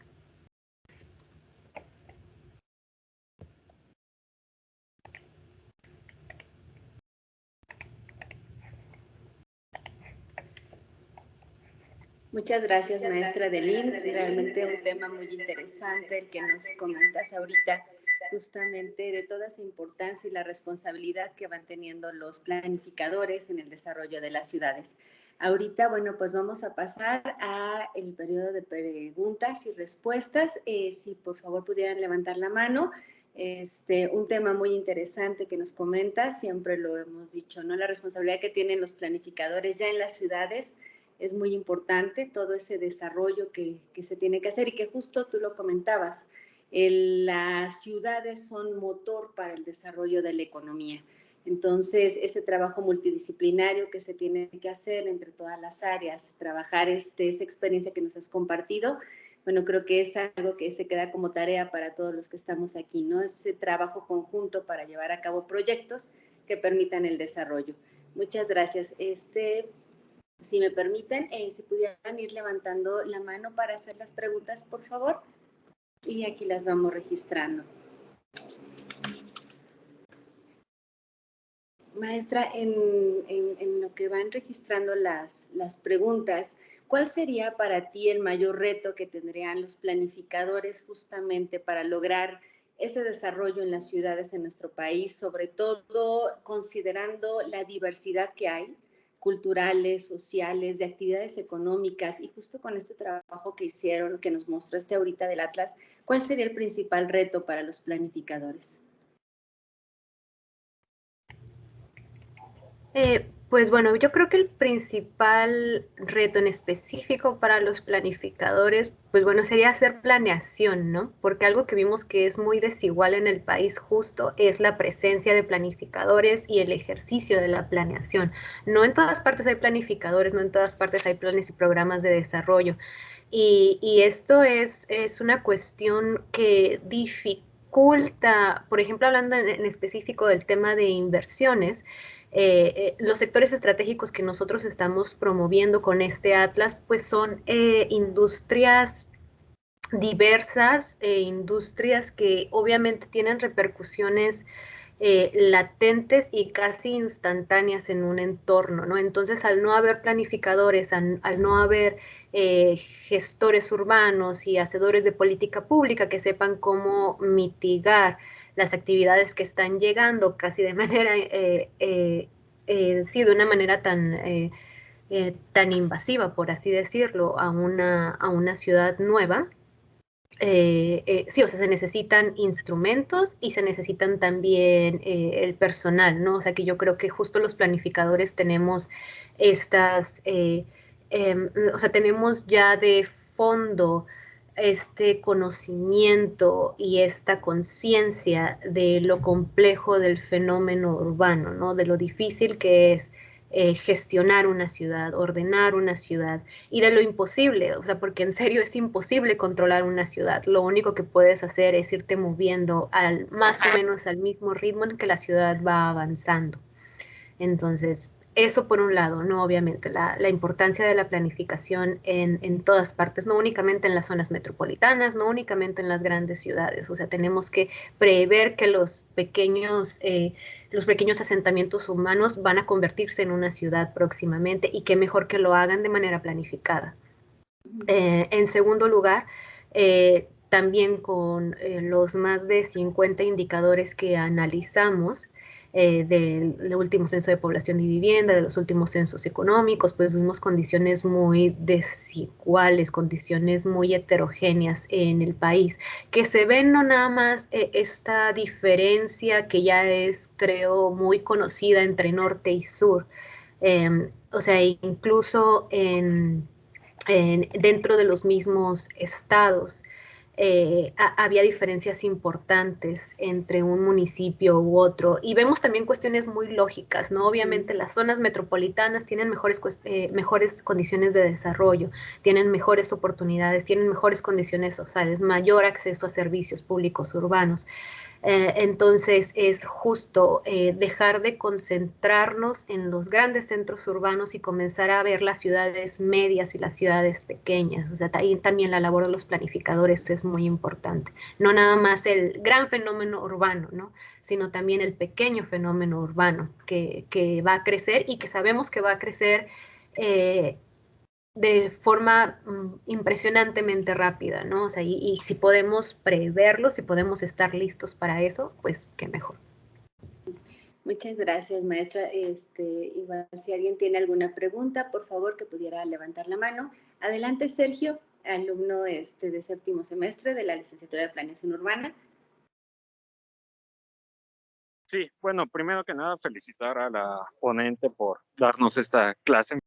[SPEAKER 2] Muchas gracias, maestra Delín. Realmente un tema muy interesante el que nos comentas ahorita, justamente de toda esa importancia y la responsabilidad que van teniendo los planificadores en el desarrollo de las ciudades. Ahorita, bueno, pues vamos a pasar a el periodo de preguntas y respuestas. Si por favor pudieran levantar la mano. Un tema muy interesante que nos comenta, siempre lo hemos dicho, ¿no? La responsabilidad que tienen los planificadores ya en las ciudades es muy importante, todo ese desarrollo que se tiene que hacer y que justo tú lo comentabas, las ciudades son motor para el desarrollo de la economía. Entonces, ese trabajo multidisciplinario que se tiene que hacer entre todas las áreas, trabajar esa experiencia que nos has compartido, bueno, creo que es algo que se queda como tarea para todos los que estamos aquí, ¿no? Ese trabajo conjunto para llevar a cabo proyectos que permitan el desarrollo. Muchas gracias. Si me permiten, si pudieran ir levantando la mano para hacer las preguntas, por favor. Y aquí las vamos registrando. Maestra, en lo que van registrando las preguntas, ¿cuál sería para ti el mayor reto que tendrían los planificadores justamente para lograr ese desarrollo en las ciudades en nuestro país, sobre todo considerando la diversidad que hay, culturales, sociales, de actividades económicas, y justo con este trabajo que hicieron, que nos mostró ahorita del Atlas, ¿cuál sería el principal reto para los planificadores?
[SPEAKER 3] Pues bueno, yo creo que el principal reto en específico para los planificadores, pues bueno, sería hacer planeación, ¿no? Porque algo que vimos que es muy desigual en el país justo es la presencia de planificadores y el ejercicio de la planeación. No en todas partes hay planificadores, no en todas partes hay planes y programas de desarrollo. Y esto es una cuestión que dificulta, por ejemplo, hablando en específico del tema de inversiones, los sectores estratégicos que nosotros estamos promoviendo con este Atlas, pues son industrias diversas, industrias que obviamente tienen repercusiones latentes y casi instantáneas en un entorno, ¿no? Entonces, al no haber planificadores, al no haber gestores urbanos y hacedores de política pública que sepan cómo mitigar las actividades que están llegando casi de manera, sí, de una manera tan invasiva, por así decirlo, a una ciudad nueva. Sí, o sea, se necesitan instrumentos y se necesitan también el personal, ¿no? O sea, que yo creo que justo los planificadores tenemos o sea, tenemos ya de fondo este conocimiento y esta conciencia de lo complejo del fenómeno urbano, ¿no? De lo difícil que es gestionar una ciudad, ordenar una ciudad y de lo imposible, o sea, porque en serio es imposible controlar una ciudad. Lo único que puedes hacer es irte moviendo más o menos al mismo ritmo en que la ciudad va avanzando. Entonces, eso por un lado, ¿no? Obviamente, la importancia de la planificación en todas partes, no únicamente en las zonas metropolitanas, no únicamente en las grandes ciudades. O sea, tenemos que prever que los pequeños asentamientos humanos van a convertirse en una ciudad próximamente y qué mejor que lo hagan de manera planificada. En segundo lugar, también con los más de 50 indicadores que analizamos, del último censo de población y vivienda, de los últimos censos económicos, pues vimos condiciones muy desiguales, condiciones muy heterogéneas en el país, que se ven no nada más esta diferencia que ya es, creo, muy conocida entre norte y sur, o sea, incluso dentro de los mismos estados. Había diferencias importantes entre un municipio u otro y vemos también cuestiones muy lógicas, ¿no? Obviamente las zonas metropolitanas tienen mejores condiciones de desarrollo, tienen mejores oportunidades, tienen mejores condiciones sociales, mayor acceso a servicios públicos urbanos. Entonces es justo dejar de concentrarnos en los grandes centros urbanos y comenzar a ver las ciudades medias y las ciudades pequeñas. O sea, ahí también la labor de los planificadores es muy importante. No nada más el gran fenómeno urbano, ¿no? Sino también el pequeño fenómeno urbano que va a crecer y que sabemos que va a crecer de forma impresionantemente rápida, ¿no? O sea, y si podemos preverlo, si podemos estar listos para eso, pues qué mejor.
[SPEAKER 2] Muchas gracias, maestra. Igual, si alguien tiene alguna pregunta, por favor, que pudiera levantar la mano. Adelante, Sergio, alumno de séptimo semestre de la licenciatura de Planeación Urbana.
[SPEAKER 4] Sí, bueno, primero que nada, felicitar a la ponente por darnos esta clase.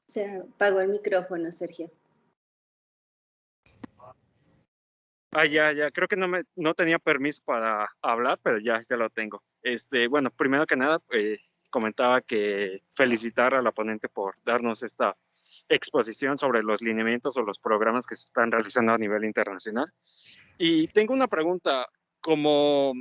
[SPEAKER 2] Se apagó el micrófono, Sergio.
[SPEAKER 4] Ya, creo que no tenía permiso para hablar, pero ya lo tengo. Bueno, primero que nada, comentaba que felicitar a la ponente por darnos esta exposición sobre los lineamientos o los programas que se están realizando a nivel internacional. Y tengo una pregunta, como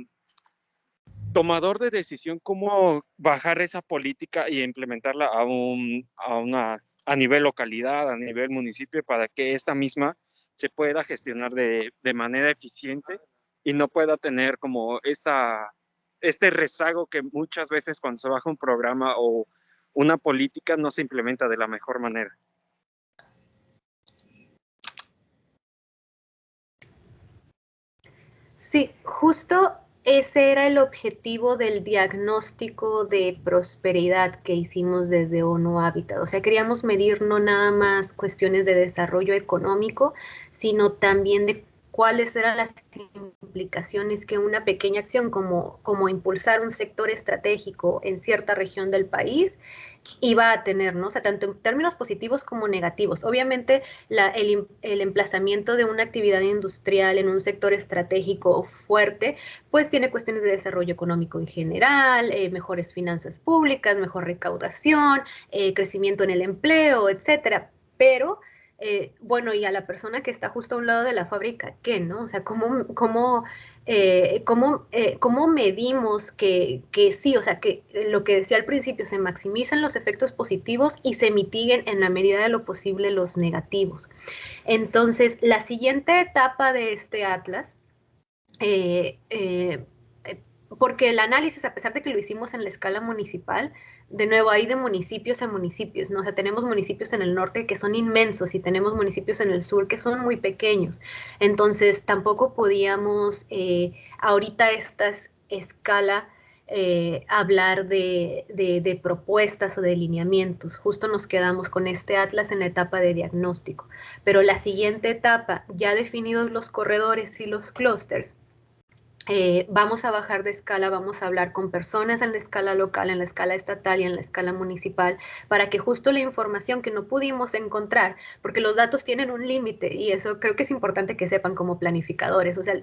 [SPEAKER 4] tomador de decisión, ¿cómo bajar esa política y implementarla a nivel localidad, a nivel municipio, para que esta misma se pueda gestionar de manera eficiente y no pueda tener como este rezago que muchas veces cuando se baja un programa o una política no se implementa de la mejor manera?
[SPEAKER 3] Sí, justo ese era el objetivo del diagnóstico de prosperidad que hicimos desde ONU Habitat. O sea, queríamos medir no nada más cuestiones de desarrollo económico, sino también de cuáles eran las implicaciones que una pequeña acción como impulsar un sector estratégico en cierta región del país iba a tener, ¿no? O sea, tanto en términos positivos como negativos. Obviamente, el emplazamiento de una actividad industrial en un sector estratégico fuerte, pues tiene cuestiones de desarrollo económico en general, mejores finanzas públicas, mejor recaudación, crecimiento en el empleo, etcétera. Pero bueno, y a la persona que está justo a un lado de la fábrica, ¿qué, no? O sea, ¿cómo medimos que sí? O sea, que lo que decía al principio, se maximizan los efectos positivos y se mitiguen en la medida de lo posible los negativos. Entonces, la siguiente etapa de este atlas, porque el análisis, a pesar de que lo hicimos en la escala municipal, de nuevo, hay de municipios a municipios, ¿no? O sea, tenemos municipios en el norte que son inmensos y tenemos municipios en el sur que son muy pequeños. Entonces, tampoco podíamos ahorita a esta escala hablar de propuestas o de lineamientos. Justo nos quedamos con este atlas en la etapa de diagnóstico. Pero la siguiente etapa, ya definidos los corredores y los clústeres, vamos a bajar de escala, vamos a hablar con personas en la escala local, en la escala estatal y en la escala municipal, para que justo la información que no pudimos encontrar, porque los datos tienen un límite y eso creo que es importante que sepan como planificadores, o sea,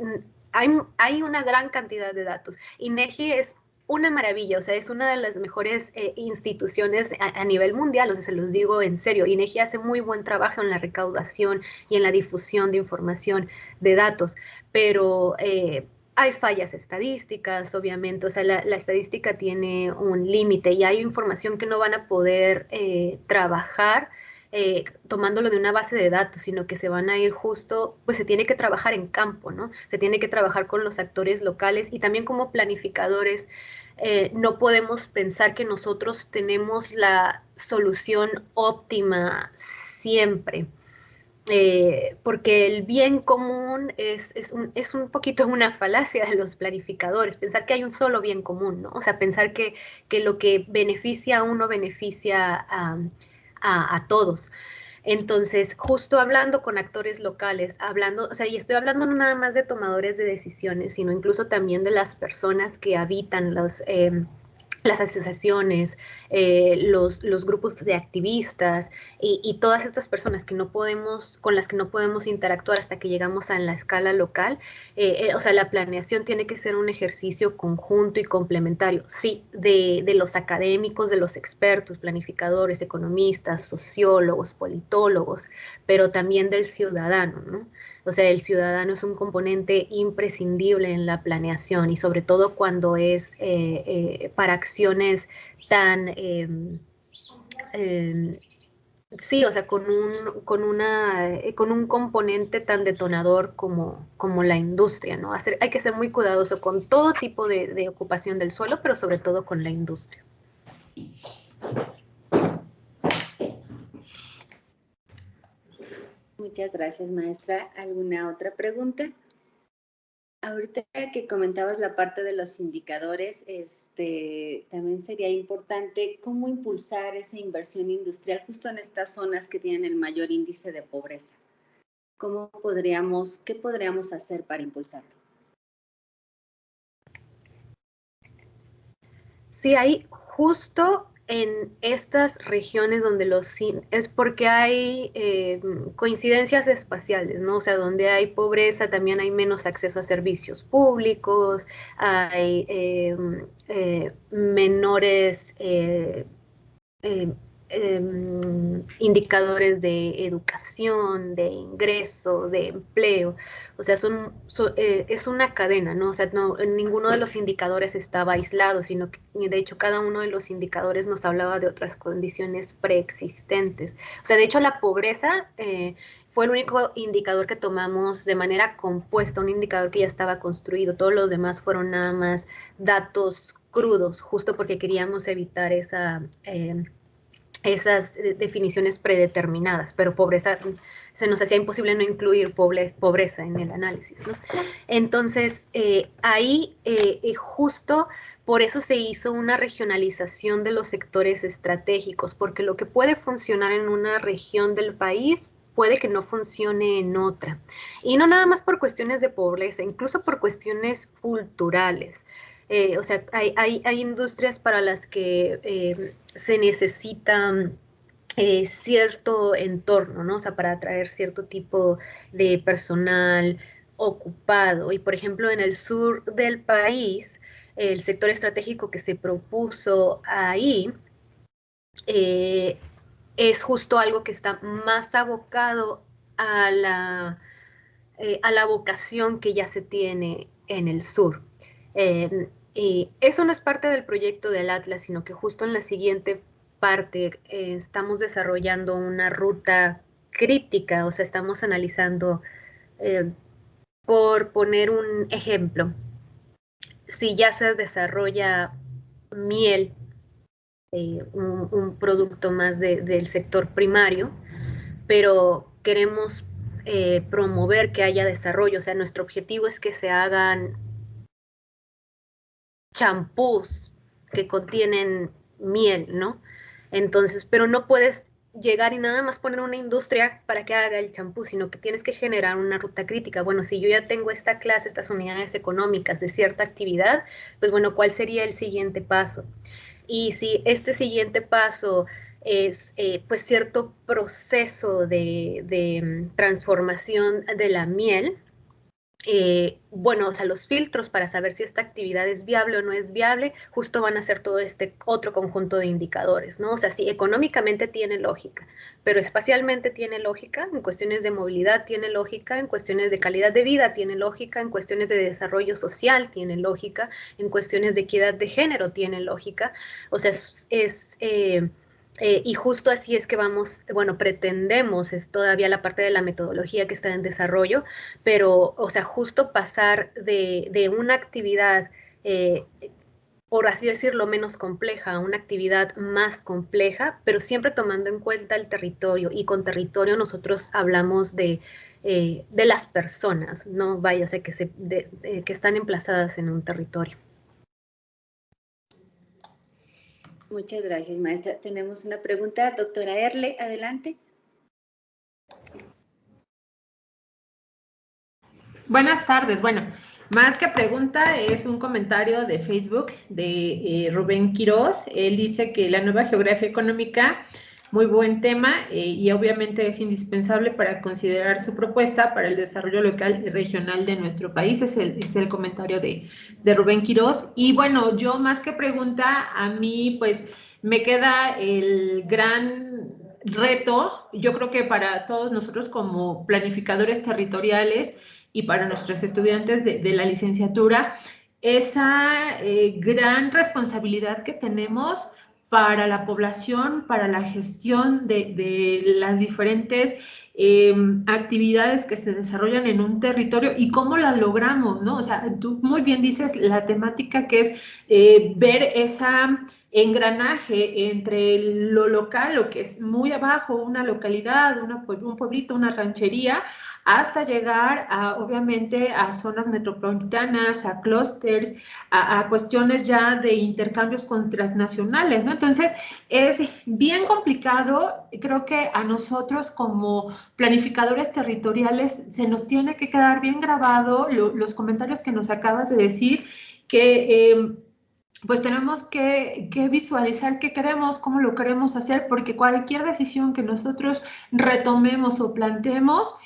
[SPEAKER 3] hay una gran cantidad de datos. INEGI es una maravilla, o sea, es una de las mejores instituciones a nivel mundial, o sea, se los digo en serio, INEGI hace muy buen trabajo en la recaudación y en la difusión de información de datos, pero hay fallas estadísticas, obviamente, o sea, la estadística tiene un límite y hay información que no van a poder trabajar tomándolo de una base de datos, sino que se van a ir justo, pues se tiene que trabajar en campo, ¿no? Se tiene que trabajar con los actores locales y también como planificadores. No podemos pensar que nosotros tenemos la solución óptima siempre. Porque el bien común es un poquito una falacia de los planificadores, pensar que hay un solo bien común, ¿no? O sea, pensar que lo que beneficia a uno beneficia a todos. Entonces, justo hablando con actores locales, hablando, o sea, y estoy hablando no nada más de tomadores de decisiones, sino incluso también de las personas que habitan las asociaciones, los grupos de activistas y todas estas personas que no podemos, con las que no podemos interactuar hasta que llegamos a la escala local, o sea, la planeación tiene que ser un ejercicio conjunto y complementario, sí, de los académicos, de los expertos, planificadores, economistas, sociólogos, politólogos, pero también del ciudadano, ¿no? O sea, el ciudadano es un componente imprescindible en la planeación y sobre todo cuando es para acciones tan, sí, o sea, con un componente tan detonador como la industria, ¿no? Hay que ser muy cuidadoso con todo tipo de ocupación del suelo, pero sobre todo con la industria.
[SPEAKER 2] Muchas gracias, maestra. ¿Alguna otra pregunta? Ahorita que comentabas la parte de los indicadores, también sería importante cómo impulsar esa inversión industrial justo en estas zonas que tienen el mayor índice de pobreza. ¿Qué podríamos hacer para impulsarlo?
[SPEAKER 3] Sí, hay justo en estas regiones donde es porque hay coincidencias espaciales, ¿no? O sea, donde hay pobreza también hay menos acceso a servicios públicos, hay menores indicadores de educación, de ingreso, de empleo. O sea, es una cadena, ¿no? O sea, ninguno de los indicadores estaba aislado, sino que de hecho cada uno de los indicadores nos hablaba de otras condiciones preexistentes. O sea, de hecho la pobreza fue el único indicador que tomamos de manera compuesta, un indicador que ya estaba construido. Todos los demás fueron nada más datos crudos, justo porque queríamos evitar esas definiciones predeterminadas, pero pobreza, se nos hacía imposible no incluir pobreza en el análisis, ¿no? Entonces, ahí justo por eso se hizo una regionalización de los sectores estratégicos, porque lo que puede funcionar en una región del país puede que no funcione en otra. Y no nada más por cuestiones de pobreza, incluso por cuestiones culturales. O sea, hay industrias para las que se necesita cierto entorno, ¿no? O sea, para atraer cierto tipo de personal ocupado. Y por ejemplo, en el sur del país, el sector estratégico que se propuso ahí es justo algo que está más abocado a la vocación que ya se tiene en el sur. Y eso no es parte del proyecto del Atlas, sino que justo en la siguiente parte estamos desarrollando una ruta crítica, o sea, estamos analizando, por poner un ejemplo, si ya se desarrolla miel, un producto más del sector primario, pero queremos promover que haya desarrollo, o sea, nuestro objetivo es que se hagan champús que contienen miel, ¿no? Entonces, pero no puedes llegar y nada más poner una industria para que haga el champú, sino que tienes que generar una ruta crítica. Bueno, si yo ya tengo esta clase, estas unidades económicas de cierta actividad, pues bueno, ¿cuál sería el siguiente paso? Y si este siguiente paso es pues cierto proceso de transformación de la miel, bueno, o sea, los filtros para saber si esta actividad es viable o no es viable, justo van a ser todo este otro conjunto de indicadores, ¿no? O sea, sí, económicamente tiene lógica, pero espacialmente tiene lógica, en cuestiones de movilidad tiene lógica, en cuestiones de calidad de vida tiene lógica, en cuestiones de desarrollo social tiene lógica, en cuestiones de equidad de género tiene lógica, o sea, y justo así es que vamos, bueno, pretendemos, es todavía la parte de la metodología que está en desarrollo, pero, o sea, justo pasar de una actividad, por así decirlo, menos compleja a una actividad más compleja, pero siempre tomando en cuenta el territorio. Y con territorio nosotros hablamos de las personas, ¿no? Vaya, o sea, que están emplazadas en un territorio.
[SPEAKER 2] Muchas gracias, maestra. Tenemos una pregunta. Doctora Erle, adelante.
[SPEAKER 5] Buenas tardes. Bueno, más que pregunta, es un comentario de Facebook de Rubén Quiroz. Él dice que la nueva geografía económica, muy buen tema, y obviamente es indispensable para considerar su propuesta para el desarrollo local y regional de nuestro país. Es el comentario de Rubén Quiroz. Y bueno, yo más que pregunta, a mí pues me queda el gran reto, yo creo que para todos nosotros como planificadores territoriales y para nuestros estudiantes de la licenciatura, esa gran responsabilidad que tenemos para la población, para la gestión de las diferentes actividades que se desarrollan en un territorio y cómo la logramos, ¿no? O sea, tú muy bien dices la temática que es ver esa engranaje entre lo local, lo que es muy abajo, una localidad, un pueblito, una ranchería, hasta llegar obviamente a zonas metropolitanas, a clústeres, a cuestiones ya de intercambios transnacionales, ¿no? Entonces, es bien complicado. Creo que a nosotros como planificadores territoriales se nos tiene que quedar bien grabado los comentarios que nos acabas de decir, que pues tenemos que visualizar qué queremos, cómo lo queremos hacer, porque cualquier decisión que nosotros retomemos o planteemos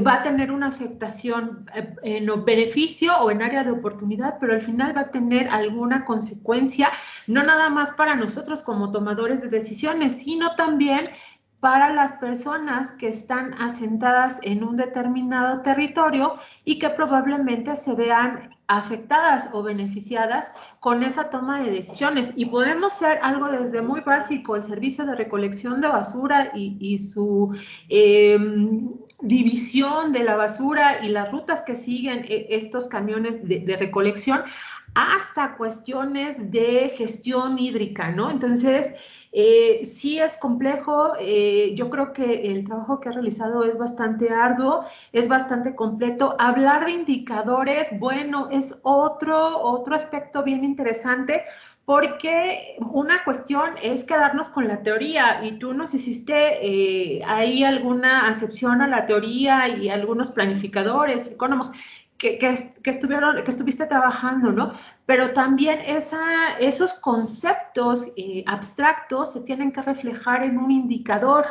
[SPEAKER 5] va a tener una afectación en beneficio o en área de oportunidad, pero al final va a tener alguna consecuencia, no nada más para nosotros como tomadores de decisiones, sino también para las personas que están asentadas en un determinado territorio y que probablemente se vean afectadas o beneficiadas con esa toma de decisiones. Y podemos ser algo desde muy básico, el servicio de recolección de basura y su división de la basura y las rutas que siguen estos camiones de recolección, hasta cuestiones de gestión hídrica, ¿no? Entonces, sí es complejo. Yo creo que el trabajo que ha realizado es bastante arduo, es bastante completo. Hablar de indicadores, bueno, es otro aspecto bien interesante, porque una cuestión es quedarnos con la teoría, y tú nos hiciste ahí alguna acepción a la teoría y algunos planificadores, economos, que estuviste trabajando, ¿no? Pero también esos conceptos abstractos se tienen que reflejar en un indicador.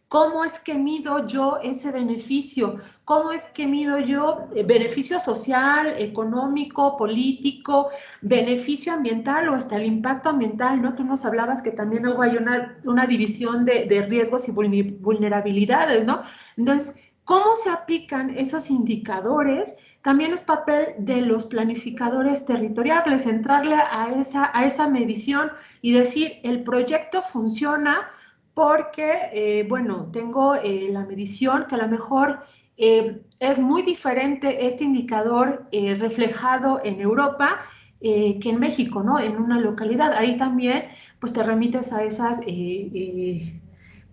[SPEAKER 5] ¿Cómo es que mido yo ese beneficio? ¿Cómo es que mido yo beneficio social, económico, político, beneficio ambiental o hasta el impacto ambiental, ¿no? Tú nos hablabas que también luego hay una división de riesgos y vulnerabilidades, ¿no? Entonces, ¿cómo se aplican esos indicadores? También es papel de los planificadores territoriales entrarle a esa medición y decir, el proyecto funciona porque, bueno, tengo la medición que a lo mejor es muy diferente este indicador reflejado en Europa que en México, ¿no? En una localidad. Ahí también, pues, te remites a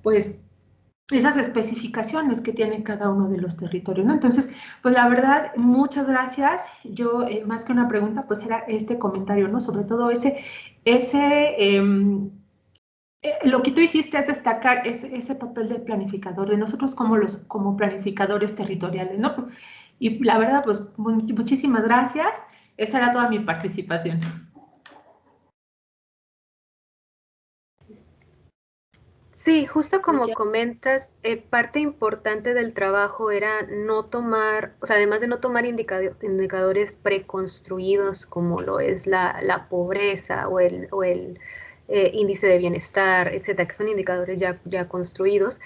[SPEAKER 5] pues, esas especificaciones que tiene cada uno de los territorios, ¿no? Entonces, pues la verdad, muchas gracias. Yo, más que una pregunta, pues era este comentario, ¿no? Sobre todo lo que tú hiciste es destacar ese papel del planificador, de nosotros como planificadores territoriales, ¿no? Y la verdad, pues muchísimas gracias. Esa era toda mi participación.
[SPEAKER 3] Sí, justo como comentas, parte importante del trabajo era no tomar, o sea, además de no tomar indicadores preconstruidos como lo es la pobreza o el índice de bienestar, etcétera, que son indicadores ya construidos,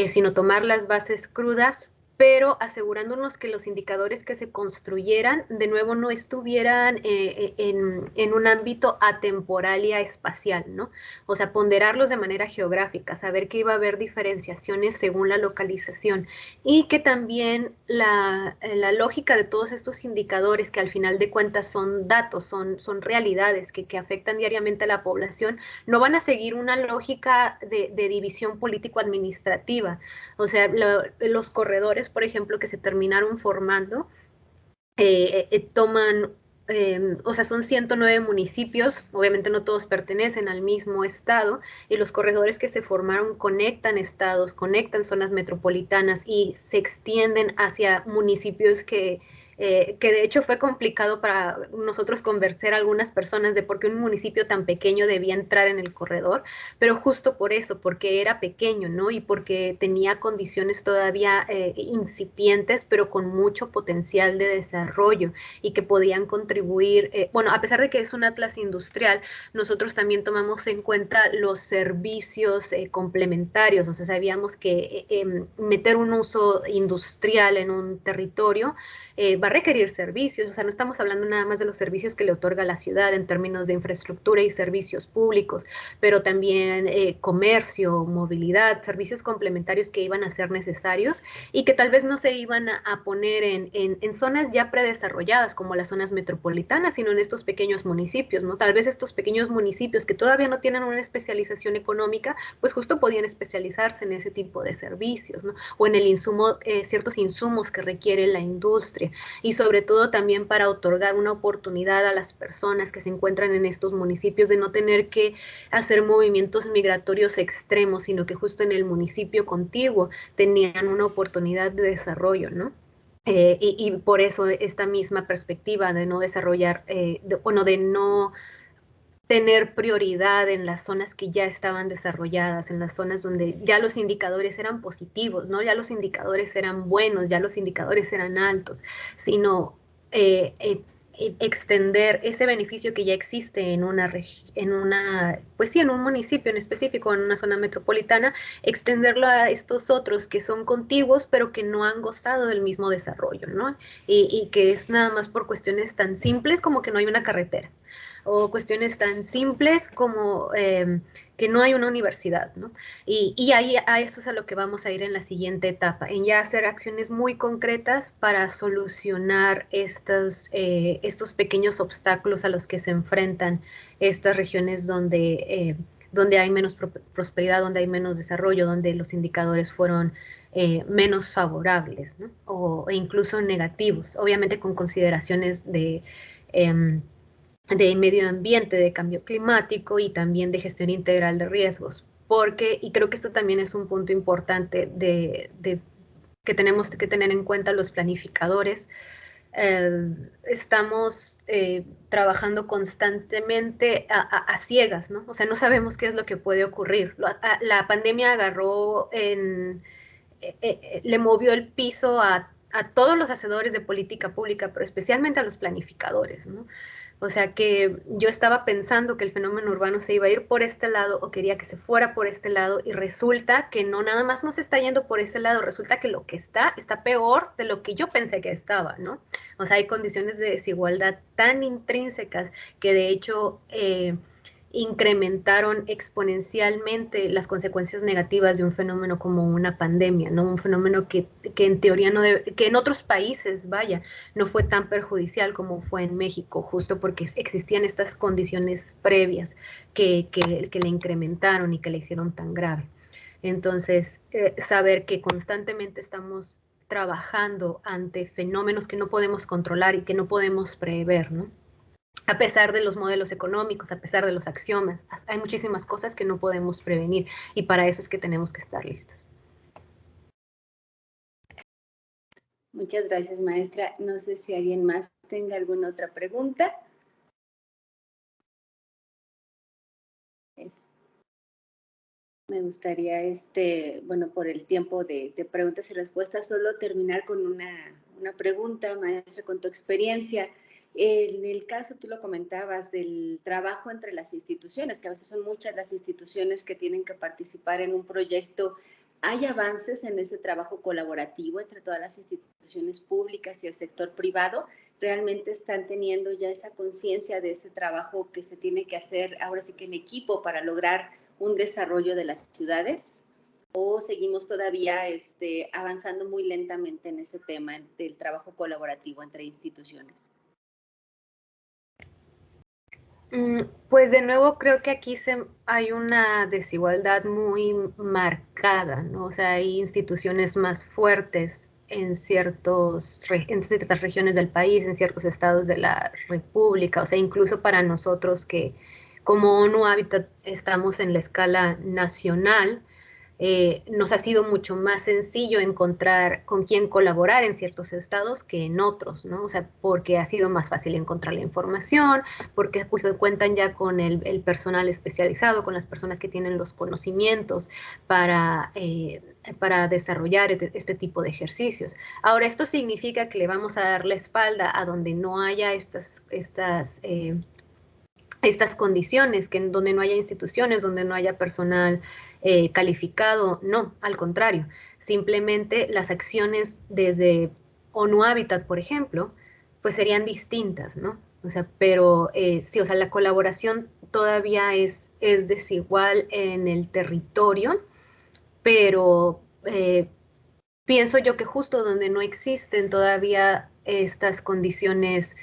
[SPEAKER 3] sino tomar las bases crudas, pero asegurándonos que los indicadores que se construyeran, de nuevo, no estuvieran en un ámbito atemporal y espacial, ¿no? O sea, ponderarlos de manera geográfica, saber que iba a haber diferenciaciones según la localización y que también la lógica de todos estos indicadores, que al final de cuentas son datos, son realidades que afectan diariamente a la población, no van a seguir una lógica de división político-administrativa. O sea, los corredores, por ejemplo, que se terminaron formando, toman, o sea, son 109 municipios, obviamente no todos pertenecen al mismo estado, y los corredores que se formaron conectan estados, conectan zonas metropolitanas y se extienden hacia municipios que que de hecho fue complicado para nosotros convencer a algunas personas de por qué un municipio tan pequeño debía entrar en el corredor, pero justo por eso, porque era pequeño, ¿no? Y porque tenía condiciones todavía incipientes, pero con mucho potencial de desarrollo y que podían contribuir, bueno, a pesar de que es un atlas industrial, nosotros también tomamos en cuenta los servicios complementarios, o sea, sabíamos que meter un uso industrial en un territorio va a requerir servicios, o sea, no estamos hablando nada más de los servicios que le otorga la ciudad en términos de infraestructura y servicios públicos, pero también comercio, movilidad, servicios complementarios que iban a ser necesarios y que tal vez no se iban a poner en zonas ya predesarrolladas como las zonas metropolitanas, sino en estos pequeños municipios, ¿no? Tal vez estos pequeños municipios que todavía no tienen una especialización económica, pues justo podían especializarse en ese tipo de servicios, ¿no? O en el insumo, ciertos insumos que requiere la industria y sobre todo también para otorgar una oportunidad a las personas que se encuentran en estos municipios de no tener que hacer movimientos migratorios extremos, sino que justo en el municipio contiguo tenían una oportunidad de desarrollo, ¿no? Y por eso esta misma perspectiva de no desarrollar, de no tener prioridad en las zonas que ya estaban desarrolladas, en las zonas donde ya los indicadores eran positivos, ¿no? Ya los indicadores eran buenos, ya los indicadores eran altos, sino extender ese beneficio que ya existe en pues sí, en un municipio en específico, en una zona metropolitana, extenderlo a estos otros que son contiguos, pero que no han gozado del mismo desarrollo, ¿no? Y que es nada más por cuestiones tan simples como que no hay una carretera, o cuestiones tan simples como que no hay una universidad, ¿no? Y ahí a eso es a lo que vamos a ir en la siguiente etapa, en ya hacer acciones muy concretas para solucionar estos pequeños obstáculos a los que se enfrentan estas regiones donde hay menos prosperidad, donde hay menos desarrollo, donde los indicadores fueron menos favorables, ¿no? E incluso negativos, obviamente con consideraciones de medio ambiente, de cambio climático y también de gestión integral de riesgos. Porque, y creo que esto también es un punto importante que tenemos que tener en cuenta los planificadores, estamos trabajando constantemente a ciegas, ¿no? O sea, no sabemos qué es lo que puede ocurrir. La pandemia agarró le movió el piso a todos los hacedores de política pública, pero especialmente a los planificadores, ¿no? O sea que yo estaba pensando que el fenómeno urbano se iba a ir por este lado o quería que se fuera por este lado y resulta que no nada más no se está yendo por ese lado, resulta que lo que está peor de lo que yo pensé que estaba, ¿no? O sea, hay condiciones de desigualdad tan intrínsecas que de hecho incrementaron exponencialmente las consecuencias negativas de un fenómeno como una pandemia, ¿no? Un fenómeno que en teoría no debe, que en otros países, vaya, no fue tan perjudicial como fue en México, justo porque existían estas condiciones previas que le incrementaron y que le hicieron tan grave. Entonces, saber que constantemente estamos trabajando ante fenómenos que no podemos controlar y que no podemos prever, ¿no? A pesar de los modelos económicos, a pesar de los axiomas, hay muchísimas cosas que no podemos prevenir y para eso es que tenemos que estar listos.
[SPEAKER 2] Muchas gracias, maestra. No sé si alguien más tenga alguna otra pregunta. Me gustaría, bueno, por el tiempo de preguntas y respuestas, solo terminar con una pregunta, maestra, con tu experiencia. En el caso, tú lo comentabas, del trabajo entre las instituciones, que a veces son muchas las instituciones que tienen que participar en un proyecto. ¿Hay avances en ese trabajo colaborativo entre todas las instituciones públicas y el sector privado? ¿Realmente están teniendo ya esa conciencia de ese trabajo que se tiene que hacer ahora sí que en equipo para lograr un desarrollo de las ciudades? ¿O seguimos todavía avanzando muy lentamente en ese tema del trabajo colaborativo entre instituciones?
[SPEAKER 3] Pues de nuevo creo que aquí hay una desigualdad muy marcada, ¿no? O sea, hay instituciones más fuertes en ciertas regiones del país, en ciertos estados de la República, o sea, incluso para nosotros que como ONU Habitat estamos en la escala nacional, nos ha sido mucho más sencillo encontrar con quién colaborar en ciertos estados que en otros, ¿no? O sea, porque ha sido más fácil encontrar la información, porque pues, cuentan ya con el personal especializado, con las personas que tienen los conocimientos para desarrollar este tipo de ejercicios. Ahora, esto significa que le vamos a dar la espalda a donde no haya estas condiciones, que donde no haya instituciones, donde no haya personal calificado, no, al contrario, simplemente las acciones desde ONU Habitat, por ejemplo, pues serían distintas, ¿no? O sea, pero sí, o sea, la colaboración todavía es desigual en el territorio, pero pienso yo que justo donde no existen todavía estas condiciones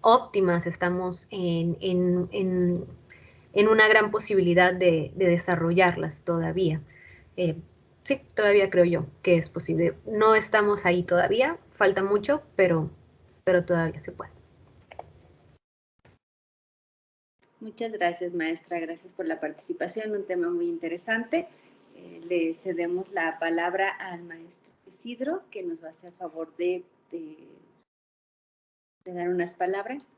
[SPEAKER 3] óptimas, estamos en una gran posibilidad de desarrollarlas todavía. Sí, todavía creo yo que es posible. No estamos ahí todavía, falta mucho, pero todavía se puede.
[SPEAKER 2] Muchas gracias, maestra. Gracias por la participación. Un tema muy interesante. Le cedemos la palabra al maestro Isidro, que nos va a hacer favor de dar unas palabras.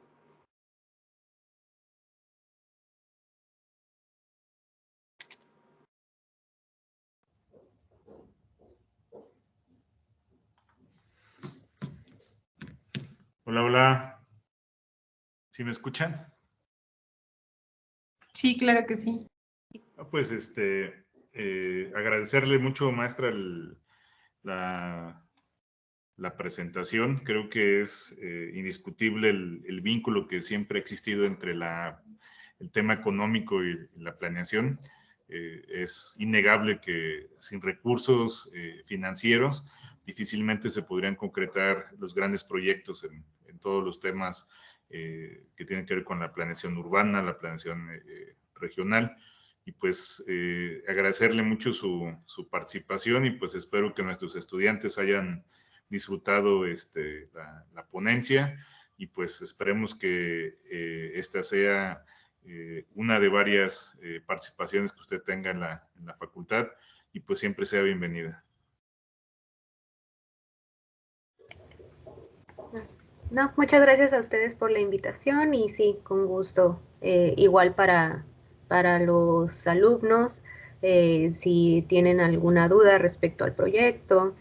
[SPEAKER 1] Hola, hola. ¿Sí me escuchan?
[SPEAKER 5] Sí, claro que sí.
[SPEAKER 1] Pues agradecerle mucho, maestra, la presentación. Creo que es indiscutible el vínculo que siempre ha existido entre el tema económico y la planeación. Es innegable que sin recursos financieros difícilmente se podrían concretar los grandes proyectos en todos los temas que tienen que ver con la planeación urbana, la planeación regional. Y pues agradecerle mucho su participación y pues espero que nuestros estudiantes hayan disfrutado la ponencia y pues esperemos que esta sea una de varias participaciones que usted tenga en la facultad y pues siempre sea bienvenida.
[SPEAKER 3] No, muchas gracias a ustedes por la invitación y sí, con gusto. Igual para los alumnos, si tienen alguna duda respecto al proyecto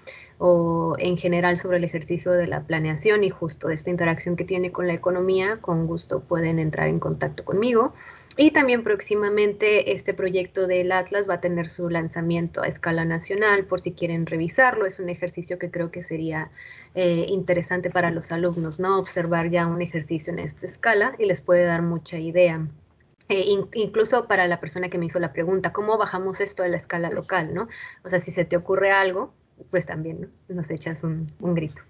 [SPEAKER 3] o en general sobre el ejercicio de la planeación y justo esta interacción que tiene con la economía, con gusto pueden entrar en contacto conmigo. Y también próximamente este proyecto del Atlas va a tener su lanzamiento a escala nacional por si quieren revisarlo. Es un ejercicio que creo que sería interesante para los alumnos, ¿no? Observar ya un ejercicio en esta escala y les puede dar mucha idea. Incluso para la persona que me hizo la pregunta, ¿cómo bajamos esto a la escala local, no? O sea, si se te ocurre algo, pues también, ¿no? Nos echas un grito.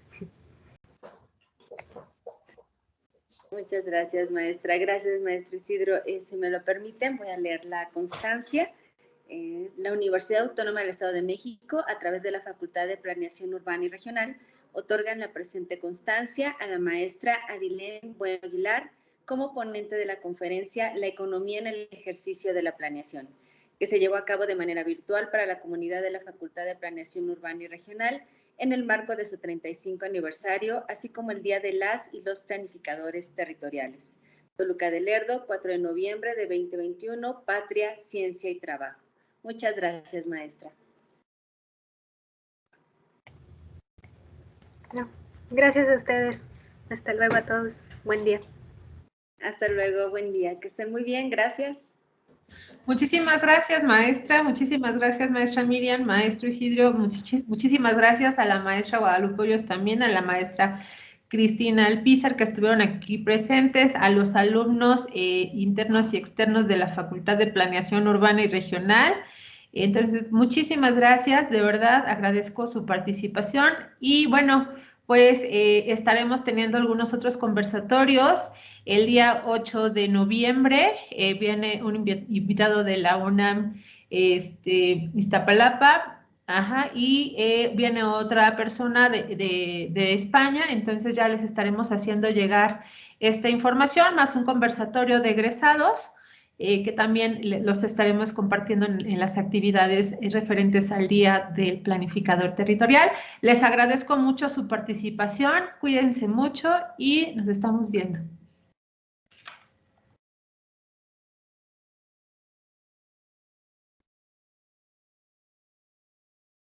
[SPEAKER 2] Muchas gracias, maestra. Gracias, maestro Isidro. Si me lo permiten, voy a leer la constancia. La Universidad Autónoma del Estado de México, a través de la Facultad de Planeación Urbana y Regional, otorgan la presente constancia a la maestra Adilén Bueno Aguilar como ponente de la conferencia La economía en el ejercicio de la planeación, que se llevó a cabo de manera virtual para la comunidad de la Facultad de Planeación Urbana y Regional en el marco de su 35 aniversario, así como el Día de las y los Planificadores Territoriales. Toluca de Lerdo, 4 de noviembre de 2021, Patria, Ciencia y Trabajo. Muchas gracias, maestra.
[SPEAKER 3] No, gracias a ustedes. Hasta luego a todos. Buen día.
[SPEAKER 2] Hasta luego, buen día. Que estén muy bien, gracias.
[SPEAKER 5] Muchísimas gracias, maestra. Muchísimas gracias, maestra Miriam, maestro Isidro. Muchísimas gracias a la maestra Guadalupe Hoyos, también a la maestra Cristina Alpizar, que estuvieron aquí presentes, a los alumnos internos y externos de la Facultad de Planeación Urbana y Regional. Entonces, muchísimas gracias, de verdad, agradezco su participación y bueno, pues estaremos teniendo algunos otros conversatorios. El día 8 de noviembre viene un invitado de la UNAM Iztapalapa, y viene otra persona de España, entonces ya les estaremos haciendo llegar esta información, más un conversatorio de egresados. que también los estaremos compartiendo en las actividades referentes al Día del Planificador Territorial. Les agradezco mucho su participación, cuídense mucho y nos estamos viendo.